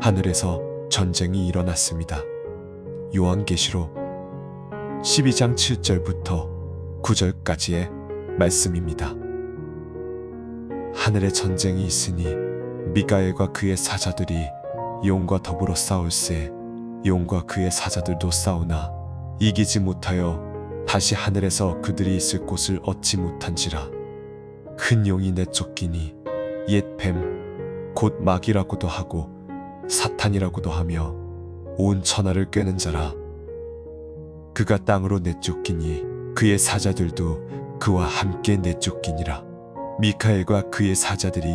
하늘에서 전쟁이 일어났습니다. 요한계시록 12장 7절부터 9절까지의 말씀입니다. 하늘에 전쟁이 있으니 미가엘과 그의 사자들이 용과 더불어 싸울세 용과 그의 사자들도 싸우나 이기지 못하여 다시 하늘에서 그들이 있을 곳을 얻지 못한지라. 큰 용이 내쫓기니 옛 뱀 곧 마귀라고도 하고 사탄이라고도 하며 온 천하를 꿰는 자라. 그가 땅으로 내쫓기니 그의 사자들도 그와 함께 내쫓기니라. 미카엘과 그의 사자들이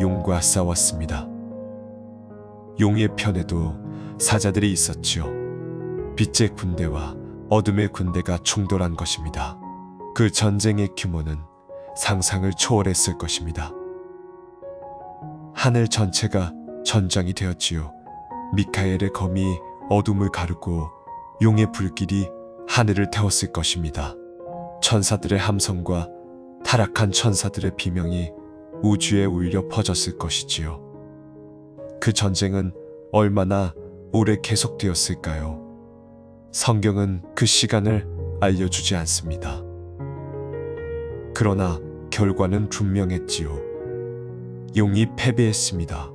용과 싸웠습니다. 용의 편에도 사자들이 있었지요. 빛의 군대와 어둠의 군대가 충돌한 것입니다. 그 전쟁의 규모는 상상을 초월했을 것입니다. 하늘 전체가 전장이 되었지요. 미카엘의 검이 어둠을 가르고 용의 불길이 하늘을 태웠을 것입니다. 천사들의 함성과 타락한 천사들의 비명이 우주에 울려 퍼졌을 것이지요. 그 전쟁은 얼마나 오래 계속되었을까요? 성경은 그 시간을 알려주지 않습니다. 그러나 결과는 분명했지요. 용이 패배했습니다.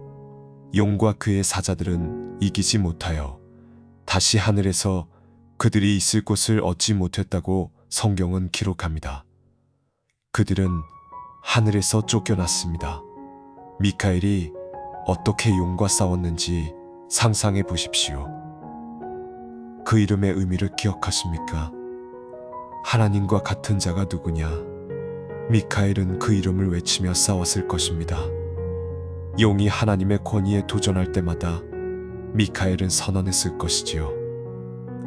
용과 그의 사자들은 이기지 못하여 다시 하늘에서 그들이 있을 곳을 얻지 못했다고 성경은 기록합니다. 그들은 하늘에서 쫓겨났습니다. 미카엘이 어떻게 용과 싸웠는지 상상해 보십시오. 그 이름의 의미를 기억하십니까? 하나님과 같은 자가 누구냐? 미카엘은 그 이름을 외치며 싸웠을 것입니다. 용이 하나님의 권위에 도전할 때마다 미카엘은 선언했을 것이지요.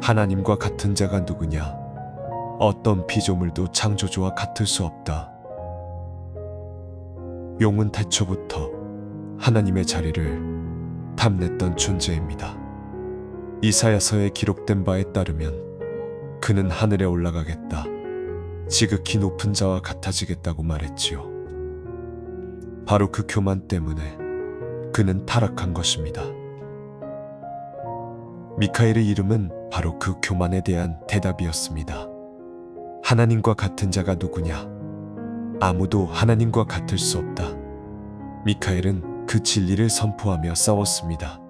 하나님과 같은 자가 누구냐? 어떤 피조물도 창조주와 같을 수 없다. 용은 태초부터 하나님의 자리를 탐냈던 존재입니다. 이사야서에 기록된 바에 따르면 그는 하늘에 올라가겠다. 지극히 높은 자와 같아지겠다고 말했지요. 바로 그 교만 때문에 그는 타락한 것입니다. 미카엘의 이름은 바로 그 교만에 대한 대답이었습니다. 하나님과 같은 자가 누구냐? 아무도 하나님과 같을 수 없다. 미카엘은 그 진리를 선포하며 싸웠습니다.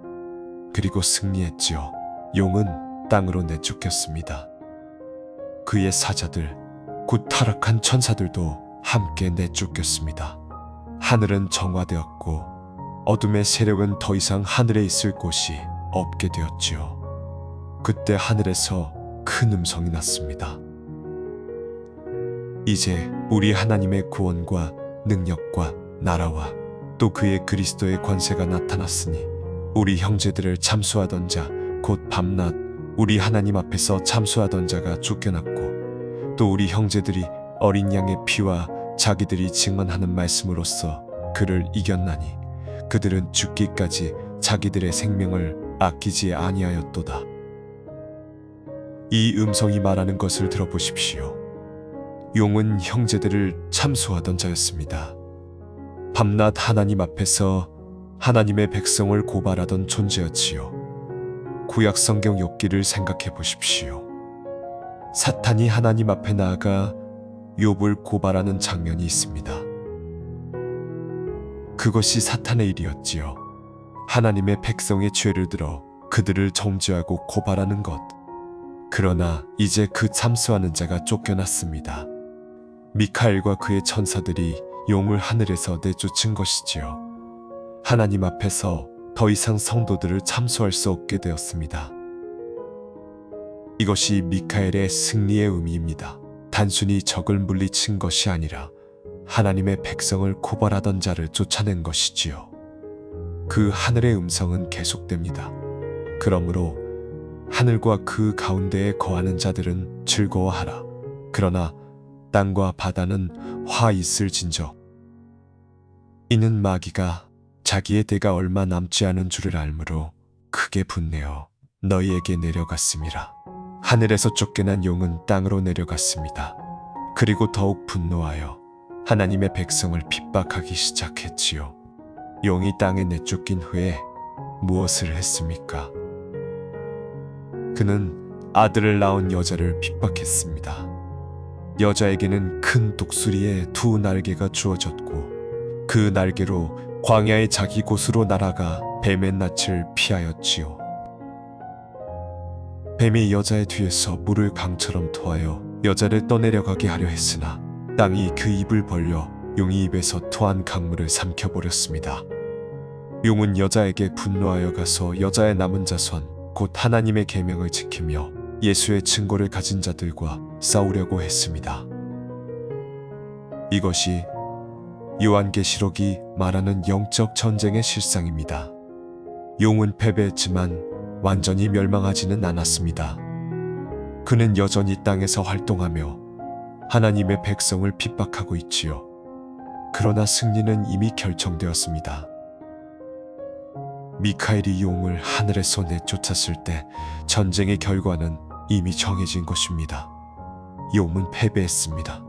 그리고 승리했지요. 용은 땅으로 내쫓겼습니다. 그의 사자들, 곧 타락한 천사들도 함께 내쫓겼습니다. 하늘은 정화되었고 어둠의 세력은 더 이상 하늘에 있을 곳이 없게 되었지요. 그때 하늘에서 큰 음성이 났습니다. 이제 우리 하나님의 구원과 능력과 나라와 또 그의 그리스도의 권세가 나타났으니 우리 형제들을 참수하던 자 곧 밤낮 우리 하나님 앞에서 참수하던 자가 쫓겨났고 또 우리 형제들이 어린 양의 피와 자기들이 증언하는 말씀으로써 그를 이겼나니 그들은 죽기까지 자기들의 생명을 아끼지 아니하였도다. 이 음성이 말하는 것을 들어보십시오. 용은 형제들을 참수하던 자였습니다. 밤낮 하나님 앞에서 하나님의 백성을 고발하던 존재였지요. 구약 성경 욥기를 생각해 보십시오. 사탄이 하나님 앞에 나아가 욥을 고발하는 장면이 있습니다. 그것이 사탄의 일이었지요. 하나님의 백성의 죄를 들어 그들을 정죄하고 고발하는 것. 그러나 이제 그 참수하는 자가 쫓겨났습니다. 미카엘과 그의 천사들이 용을 하늘에서 내쫓은 것이지요. 하나님 앞에서 더 이상 성도들을 참수할 수 없게 되었습니다. 이것이 미카엘의 승리의 의미입니다. 단순히 적을 물리친 것이 아니라 하나님의 백성을 고발하던 자를 쫓아낸 것이지요. 그 하늘의 음성은 계속됩니다. 그러므로 하늘과 그 가운데에 거하는 자들은 즐거워하라. 그러나 땅과 바다는 화 있을진저. 이는 마귀가 자기의 때가 얼마 남지 않은 줄을 알므로 크게 분내어 너희에게 내려갔음이라. 하늘에서 쫓겨난 용은 땅으로 내려갔습니다. 그리고 더욱 분노하여 하나님의 백성을 핍박하기 시작했지요. 용이 땅에 내쫓긴 후에 무엇을 했습니까? 그는 아들을 낳은 여자를 핍박했습니다. 여자에게는 큰 독수리의 두 날개가 주어졌고 그 날개로 광야의 자기 곳으로 날아가 뱀의 낯을 피하였지요. 뱀이 여자의 뒤에서 물을 강처럼 토하여 여자를 떠내려가게 하려 했으나 땅이 그 입을 벌려 용이 입에서 토한 강물을 삼켜버렸습니다. 용은 여자에게 분노하여 가서 여자의 남은 자손 곧 하나님의 계명을 지키며 예수의 증거를 가진 자들과 싸우려고 했습니다. 이것이 요한계시록이 말하는 영적 전쟁의 실상입니다. 용은 패배했지만 완전히 멸망하지는 않았습니다. 그는 여전히 땅에서 활동하며 하나님의 백성을 핍박하고 있지요. 그러나 승리는 이미 결정되었습니다. 미카엘이 용을 하늘에서 내쫓았을 때 전쟁의 결과는 이미 정해진 것입니다. 용은 패배했습니다.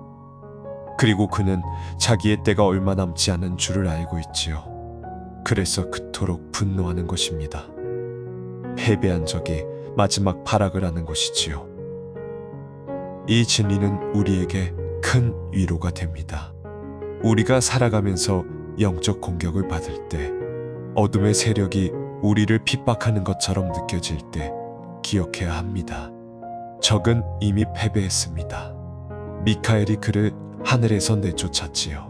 그리고 그는 자기의 때가 얼마 남지 않은 줄을 알고 있지요. 그래서 그토록 분노하는 것입니다. 패배한 적이 마지막 발악을 하는 것이지요. 이 진리는 우리에게 큰 위로가 됩니다. 우리가 살아가면서 영적 공격을 받을 때, 어둠의 세력이 우리를 핍박하는 것처럼 느껴질 때 기억해야 합니다. 적은 이미 패배했습니다. 미카엘이 그를 하늘에서 내쫓았지요.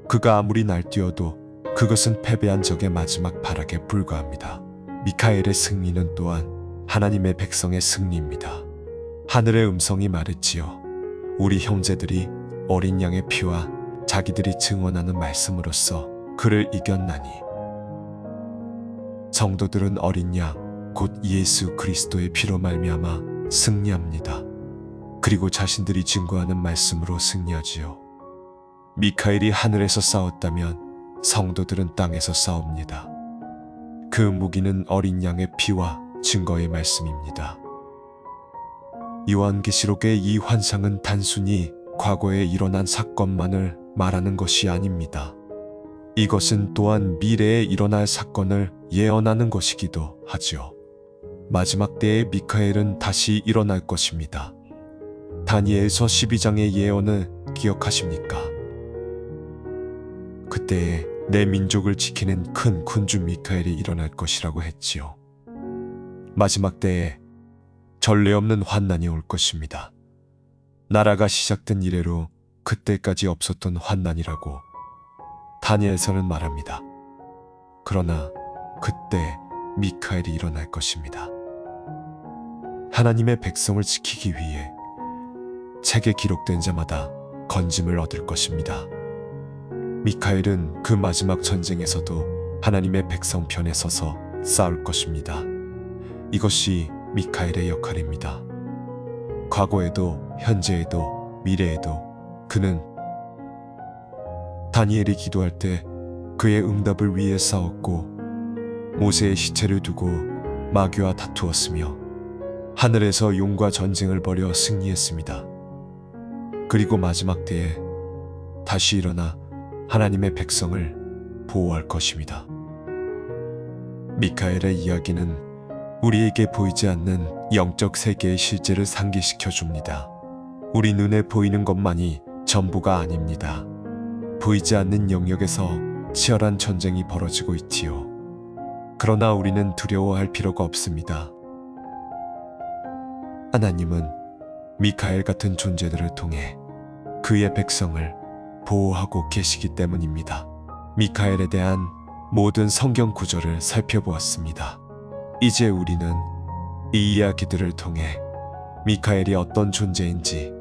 그가 아무리 날뛰어도 그것은 패배한 적의 마지막 발악에 불과합니다. 미카엘의 승리는 또한 하나님의 백성의 승리입니다. 하늘의 음성이 말했지요. 우리 형제들이 어린 양의 피와 자기들이 증언하는 말씀으로써 그를 이겼나니. 성도들은 어린 양, 곧 예수 그리스도의 피로 말미암아 승리합니다. 그리고 자신들이 증거하는 말씀으로 승리하지요. 미카엘이 하늘에서 싸웠다면 성도들은 땅에서 싸웁니다. 그 무기는 어린 양의 피와 증거의 말씀입니다. 요한계시록의 이 환상은 단순히 과거에 일어난 사건만을 말하는 것이 아닙니다. 이것은 또한 미래에 일어날 사건을 예언하는 것이기도 하지요. 마지막 때에 미카엘은 다시 일어날 것입니다. 다니엘서 12장의 예언을 기억하십니까? 그때에 내 민족을 지키는 큰 군주 미카엘이 일어날 것이라고 했지요. 마지막 때에 전례 없는 환난이 올 것입니다. 나라가 시작된 이래로 그때까지 없었던 환난이라고 다니엘서는 말합니다. 그러나 그때 미카엘이 일어날 것입니다. 하나님의 백성을 지키기 위해 책에 기록된 자마다 건짐을 얻을 것입니다. 미카엘은 그 마지막 전쟁에서도 하나님의 백성 편에 서서 싸울 것입니다. 이것이 미카엘의 역할입니다. 과거에도 현재에도 미래에도 그는 다니엘이 기도할 때 그의 응답을 위해 싸웠고 모세의 시체를 두고 마귀와 다투었으며 하늘에서 용과 전쟁을 벌여 승리했습니다. 그리고 마지막 때에 다시 일어나 하나님의 백성을 보호할 것입니다. 미카엘의 이야기는 우리에게 보이지 않는 영적 세계의 실제를 상기시켜 줍니다. 우리 눈에 보이는 것만이 전부가 아닙니다. 보이지 않는 영역에서 치열한 전쟁이 벌어지고 있지요. 그러나 우리는 두려워할 필요가 없습니다. 하나님은 미카엘 같은 존재들을 통해 그의 백성을 보호하고 계시기 때문입니다. 미카엘에 대한 모든 성경 구절을 살펴보았습니다. 이제 우리는 이 이야기들을 통해 미카엘이 어떤 존재인지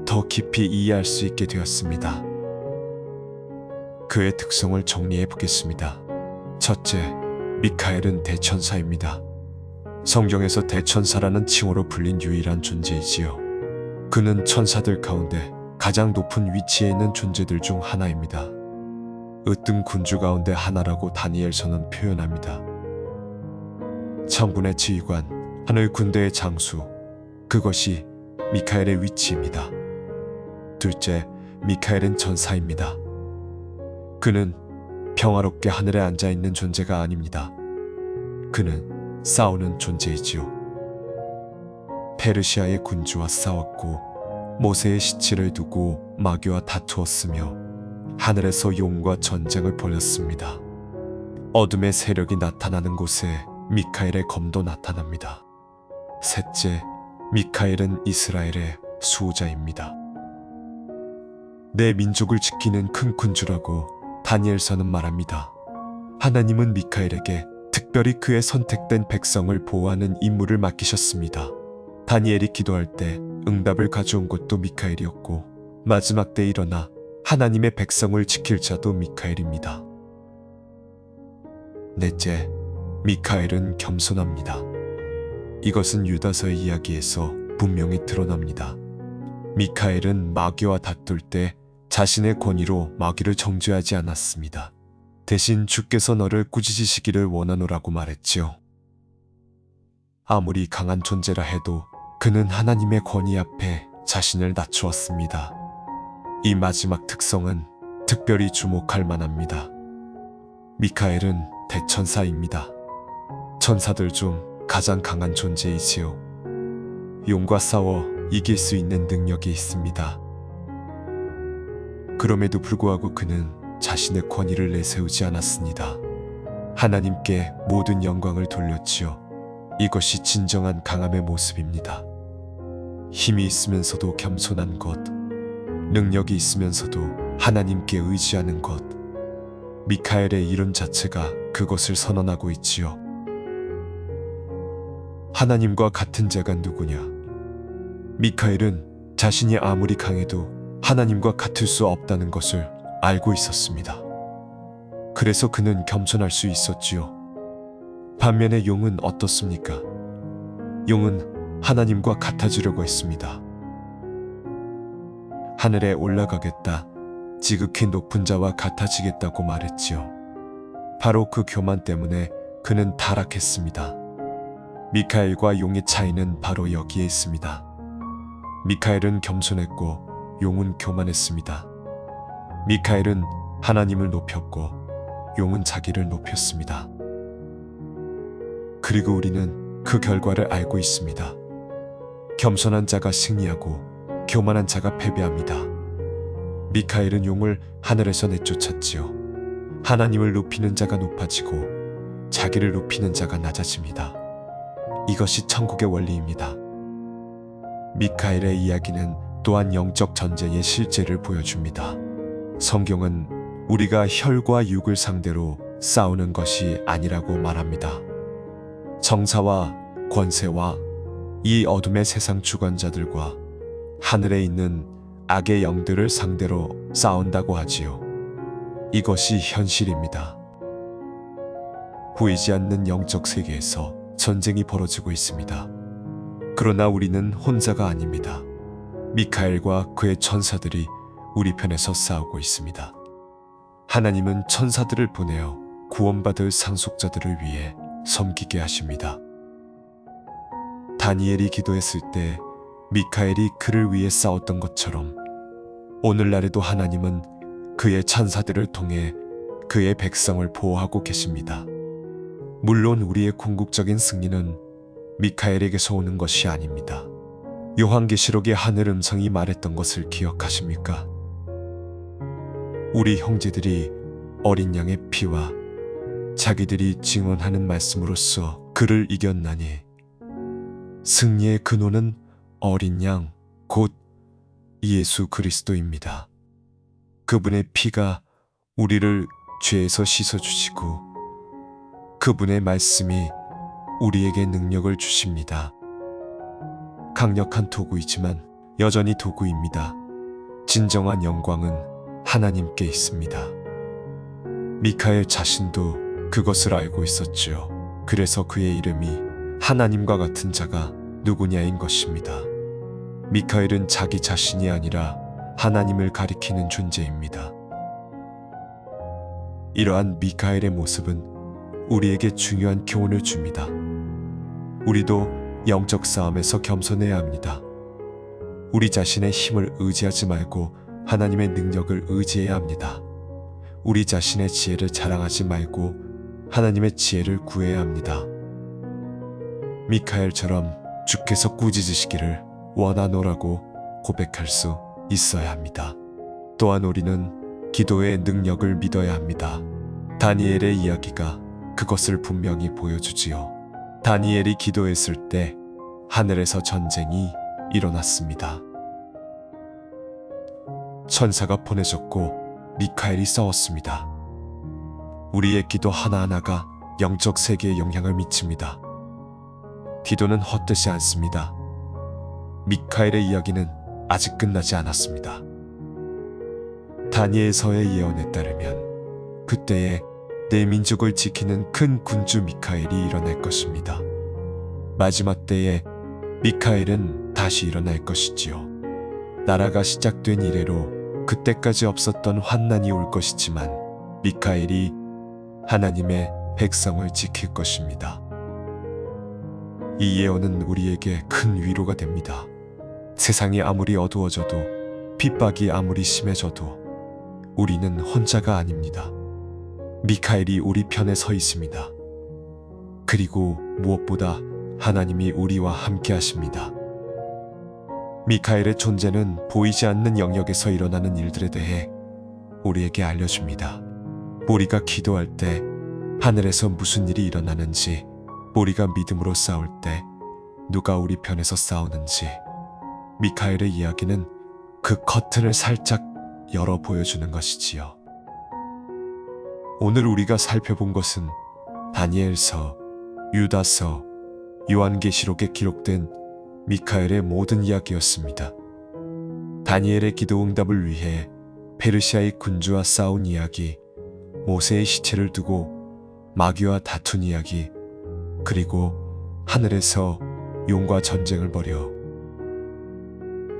더 깊이 이해할 수 있게 되었습니다. 그의 특성을 정리해 보겠습니다. 첫째, 미카엘은 대천사입니다. 성경에서 대천사라는 칭호로 불린 유일한 존재이지요. 그는 천사들 가운데 가장 높은 위치에 있는 존재들 중 하나입니다. 으뜸 군주 가운데 하나라고 다니엘서는 표현합니다. 천군의 지휘관, 하늘 군대의 장수, 그것이 미카엘의 위치입니다. 둘째, 미카엘은 전사입니다. 그는 평화롭게 하늘에 앉아있는 존재가 아닙니다. 그는 싸우는 존재이지요. 페르시아의 군주와 싸웠고 모세의 시체를 두고 마귀와 다투었으며 하늘에서 용과 전쟁을 벌였습니다. 어둠의 세력이 나타나는 곳에 미카엘의 검도 나타납니다. 셋째, 미카엘은 이스라엘의 수호자입니다. 내 민족을 지키는 큰 군주라고 다니엘서는 말합니다. 하나님은 미카엘에게 특별히 그의 선택된 백성을 보호하는 임무를 맡기셨습니다. 다니엘이 기도할 때 응답을 가져온 것도 미카엘이었고 마지막 때 일어나 하나님의 백성을 지킬 자도 미카엘입니다. 넷째, 미카엘은 겸손합니다. 이것은 유다서의 이야기에서 분명히 드러납니다. 미카엘은 마귀와 다툴 때 자신의 권위로 마귀를 정죄하지 않았습니다. 대신 주께서 너를 꾸짖으시기를 원하노라고 말했지요. 아무리 강한 존재라 해도 그는 하나님의 권위 앞에 자신을 낮추었습니다. 이 마지막 특성은 특별히 주목할 만합니다. 미카엘은 대천사입니다. 천사들 중 가장 강한 존재이지요. 용과 싸워 이길 수 있는 능력이 있습니다. 그럼에도 불구하고 그는 자신의 권위를 내세우지 않았습니다. 하나님께 모든 영광을 돌렸지요. 이것이 진정한 강함의 모습입니다. 힘이 있으면서도 겸손한 것, 능력이 있으면서도 하나님께 의지하는 것, 미카엘의 이름 자체가 그것을 선언하고 있지요. 하나님과 같은 자가 누구냐? 미카엘은 자신이 아무리 강해도 하나님과 같을 수 없다는 것을 알고 있었습니다. 그래서 그는 겸손할 수 있었지요. 반면에 용은 어떻습니까? 용은 하나님과 같아지려고 했습니다. 하늘에 올라가겠다, 지극히 높은 자와 같아지겠다고 말했지요. 바로 그 교만 때문에 그는 타락했습니다. 미카엘과 용의 차이는 바로 여기에 있습니다. 미카엘은 겸손했고 용은 교만했습니다. 미카엘은 하나님을 높였고 용은 자기를 높였습니다. 그리고 우리는 그 결과를 알고 있습니다. 겸손한 자가 승리하고 교만한 자가 패배합니다. 미카엘은 용을 하늘에서 내쫓았지요. 하나님을 높이는 자가 높아지고 자기를 높이는 자가 낮아집니다. 이것이 천국의 원리입니다. 미카엘의 이야기는 또한 영적 전쟁의 실제를 보여줍니다. 성경은 우리가 혈과 육을 상대로 싸우는 것이 아니라고 말합니다. 정사와 권세와 이 어둠의 세상 주관자들과 하늘에 있는 악의 영들을 상대로 싸운다고 하지요. 이것이 현실입니다. 보이지 않는 영적 세계에서 전쟁이 벌어지고 있습니다. 그러나 우리는 혼자가 아닙니다. 미카엘과 그의 천사들이 우리 편에서 싸우고 있습니다. 하나님은 천사들을 보내어 구원받을 상속자들을 위해 섬기게 하십니다. 다니엘이 기도했을 때 미카엘이 그를 위해 싸웠던 것처럼 오늘날에도 하나님은 그의 천사들을 통해 그의 백성을 보호하고 계십니다. 물론 우리의 궁극적인 승리는 미카엘에게서 오는 것이 아닙니다. 요한계시록의 하늘 음성이 말했던 것을 기억하십니까? 우리 형제들이 어린 양의 피와 자기들이 증언하는 말씀으로써 그를 이겼나니 승리의 근원은 어린 양 곧 예수 그리스도입니다. 그분의 피가 우리를 죄에서 씻어주시고 그분의 말씀이 우리에게 능력을 주십니다. 강력한 도구이지만 여전히 도구입니다. 진정한 영광은 하나님께 있습니다. 미카엘 자신도 그것을 알고 있었지요. 그래서 그의 이름이 하나님과 같은 자가 누구냐인 것입니다. 미카엘은 자기 자신이 아니라 하나님을 가리키는 존재입니다. 이러한 미카엘의 모습은 우리에게 중요한 교훈을 줍니다. 우리도 영적 싸움에서 겸손해야 합니다. 우리 자신의 힘을 의지하지 말고 하나님의 능력을 의지해야 합니다. 우리 자신의 지혜를 자랑하지 말고 하나님의 지혜를 구해야 합니다. 미카엘처럼 주께서 꾸짖으시기를 원하노라고 고백할 수 있어야 합니다. 또한 우리는 기도의 능력을 믿어야 합니다. 다니엘의 이야기가 그것을 분명히 보여주지요. 다니엘이 기도했을 때 하늘에서 전쟁이 일어났습니다. 천사가 보내졌고 미카엘이 싸웠습니다. 우리의 기도 하나하나가 영적 세계에 영향을 미칩니다. 기도는 헛되지 않습니다. 미카엘의 이야기는 아직 끝나지 않았습니다. 다니엘서의 예언에 따르면 그때에 내 민족을 지키는 큰 군주 미카엘이 일어날 것입니다. 마지막 때에 미카엘은 다시 일어날 것이지요. 나라가 시작된 이래로 그때까지 없었던 환난이 올 것이지만 미카엘이 하나님의 백성을 지킬 것입니다. 이 예언은 우리에게 큰 위로가 됩니다. 세상이 아무리 어두워져도 핍박이 아무리 심해져도 우리는 혼자가 아닙니다. 미카엘이 우리 편에 서 있습니다. 그리고 무엇보다 하나님이 우리와 함께 하십니다. 미카엘의 존재는 보이지 않는 영역에서 일어나는 일들에 대해 우리에게 알려줍니다. 우리가 기도할 때 하늘에서 무슨 일이 일어나는지, 우리가 믿음으로 싸울 때 누가 우리 편에서 싸우는지, 미카엘의 이야기는 그 커튼을 살짝 열어 보여주는 것이지요. 오늘 우리가 살펴본 것은 다니엘서, 유다서, 요한계시록에 기록된 미카엘의 모든 이야기였습니다. 다니엘의 기도 응답을 위해 페르시아의 군주와 싸운 이야기, 모세의 시체를 두고 마귀와 다툰 이야기, 그리고 하늘에서 용과 전쟁을 벌여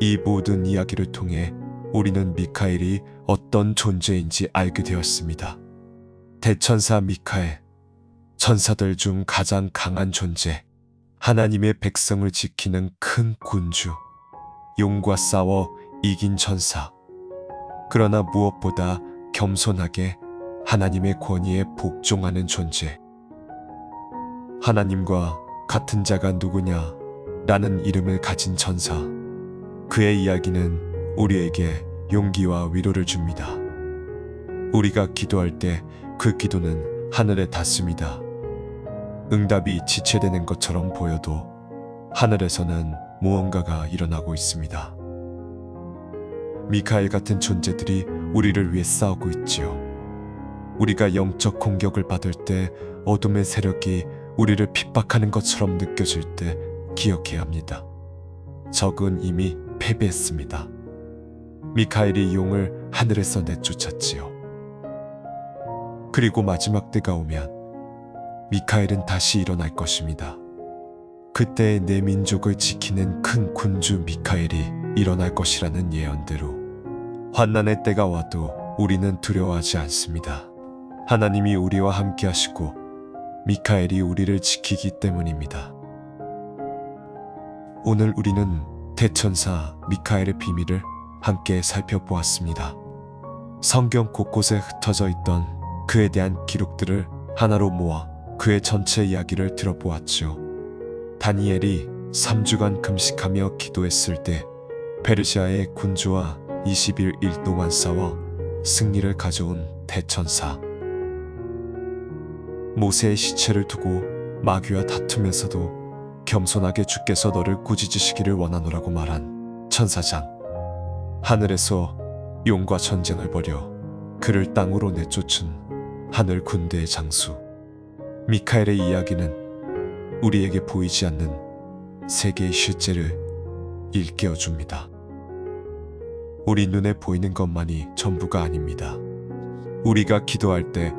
이 모든 이야기를 통해 우리는 미카엘이 어떤 존재인지 알게 되었습니다. 대천사 미카엘, 천사들 중 가장 강한 존재, 하나님의 백성을 지키는 큰 군주, 용과 싸워 이긴 천사, 그러나 무엇보다 겸손하게 하나님의 권위에 복종하는 존재. 하나님과 같은 자가 누구냐? 라는 이름을 가진 천사. 그의 이야기는 우리에게 용기와 위로를 줍니다. 우리가 기도할 때 그 기도는 하늘에 닿습니다. 응답이 지체되는 것처럼 보여도 하늘에서는 무언가가 일어나고 있습니다. 미카엘 같은 존재들이 우리를 위해 싸우고 있지요. 우리가 영적 공격을 받을 때 어둠의 세력이 우리를 핍박하는 것처럼 느껴질 때 기억해야 합니다. 적은 이미 패배했습니다. 미카엘이 용을 하늘에서 내쫓았지요. 그리고 마지막 때가 오면 미카엘은 다시 일어날 것입니다. 그때 내 민족을 지키는 큰 군주 미카엘이 일어날 것이라는 예언대로 환난의 때가 와도 우리는 두려워하지 않습니다. 하나님이 우리와 함께 하시고 미카엘이 우리를 지키기 때문입니다. 오늘 우리는 대천사 미카엘의 비밀을 함께 살펴보았습니다. 성경 곳곳에 흩어져 있던 그에 대한 기록들을 하나로 모아 그의 전체 이야기를 들어보았죠. 다니엘이 3주간 금식하며 기도했을 때 페르시아의 군주와 20일 동안 싸워 승리를 가져온 대천사 모세의 시체를 두고 마귀와 다투면서도 겸손하게 주께서 너를 꾸짖으시기를 원하노라고 말한 천사장. 하늘에서 용과 전쟁을 벌여 그를 땅으로 내쫓은 하늘 군대의 장수 미카엘의 이야기는 우리에게 보이지 않는 세계의 실제를 일깨워 줍니다. 우리 눈에 보이는 것만이 전부가 아닙니다. 우리가 기도할 때,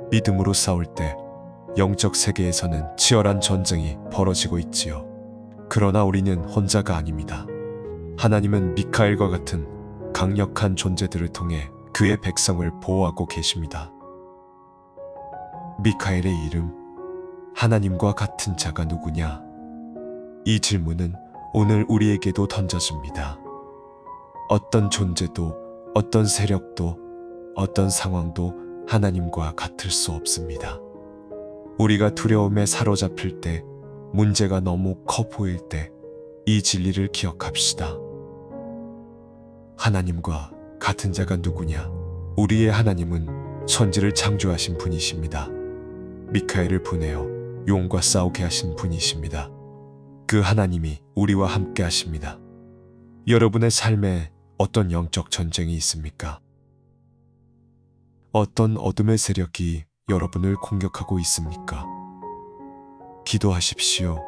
믿음으로 싸울 때 영적 세계에서는 치열한 전쟁이 벌어지고 있지요. 그러나 우리는 혼자가 아닙니다. 하나님은 미카엘과 같은 강력한 존재들을 통해 그의 백성을 보호하고 계십니다. 미카엘의 이름, 하나님과 같은 자가 누구냐? 이 질문은 오늘 우리에게도 던져집니다. 어떤 존재도, 어떤 세력도, 어떤 상황도 하나님과 같을 수 없습니다. 우리가 두려움에 사로잡힐 때, 문제가 너무 커 보일 때, 이 진리를 기억합시다. 하나님과 같은 자가 누구냐? 우리의 하나님은 천지를 창조하신 분이십니다. 미카엘을 보내어 용과 싸우게 하신 분이십니다. 그 하나님이 우리와 함께 하십니다. 여러분의 삶에 어떤 영적 전쟁이 있습니까? 어떤 어둠의 세력이 여러분을 공격하고 있습니까? 기도하십시오.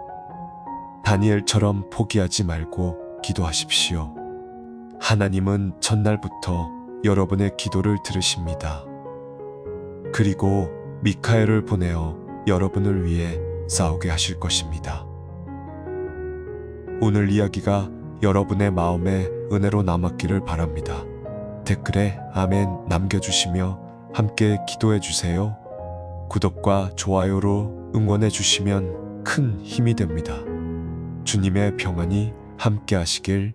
다니엘처럼 포기하지 말고 기도하십시오. 하나님은 첫날부터 여러분의 기도를 들으십니다. 그리고 미카엘을 보내어 여러분을 위해 싸우게 하실 것입니다. 오늘 이야기가 여러분의 마음에 은혜로 남았기를 바랍니다. 댓글에 아멘 남겨주시며 함께 기도해 주세요. 구독과 좋아요로 응원해 주시면 큰 힘이 됩니다. 주님의 평안이 함께 하시길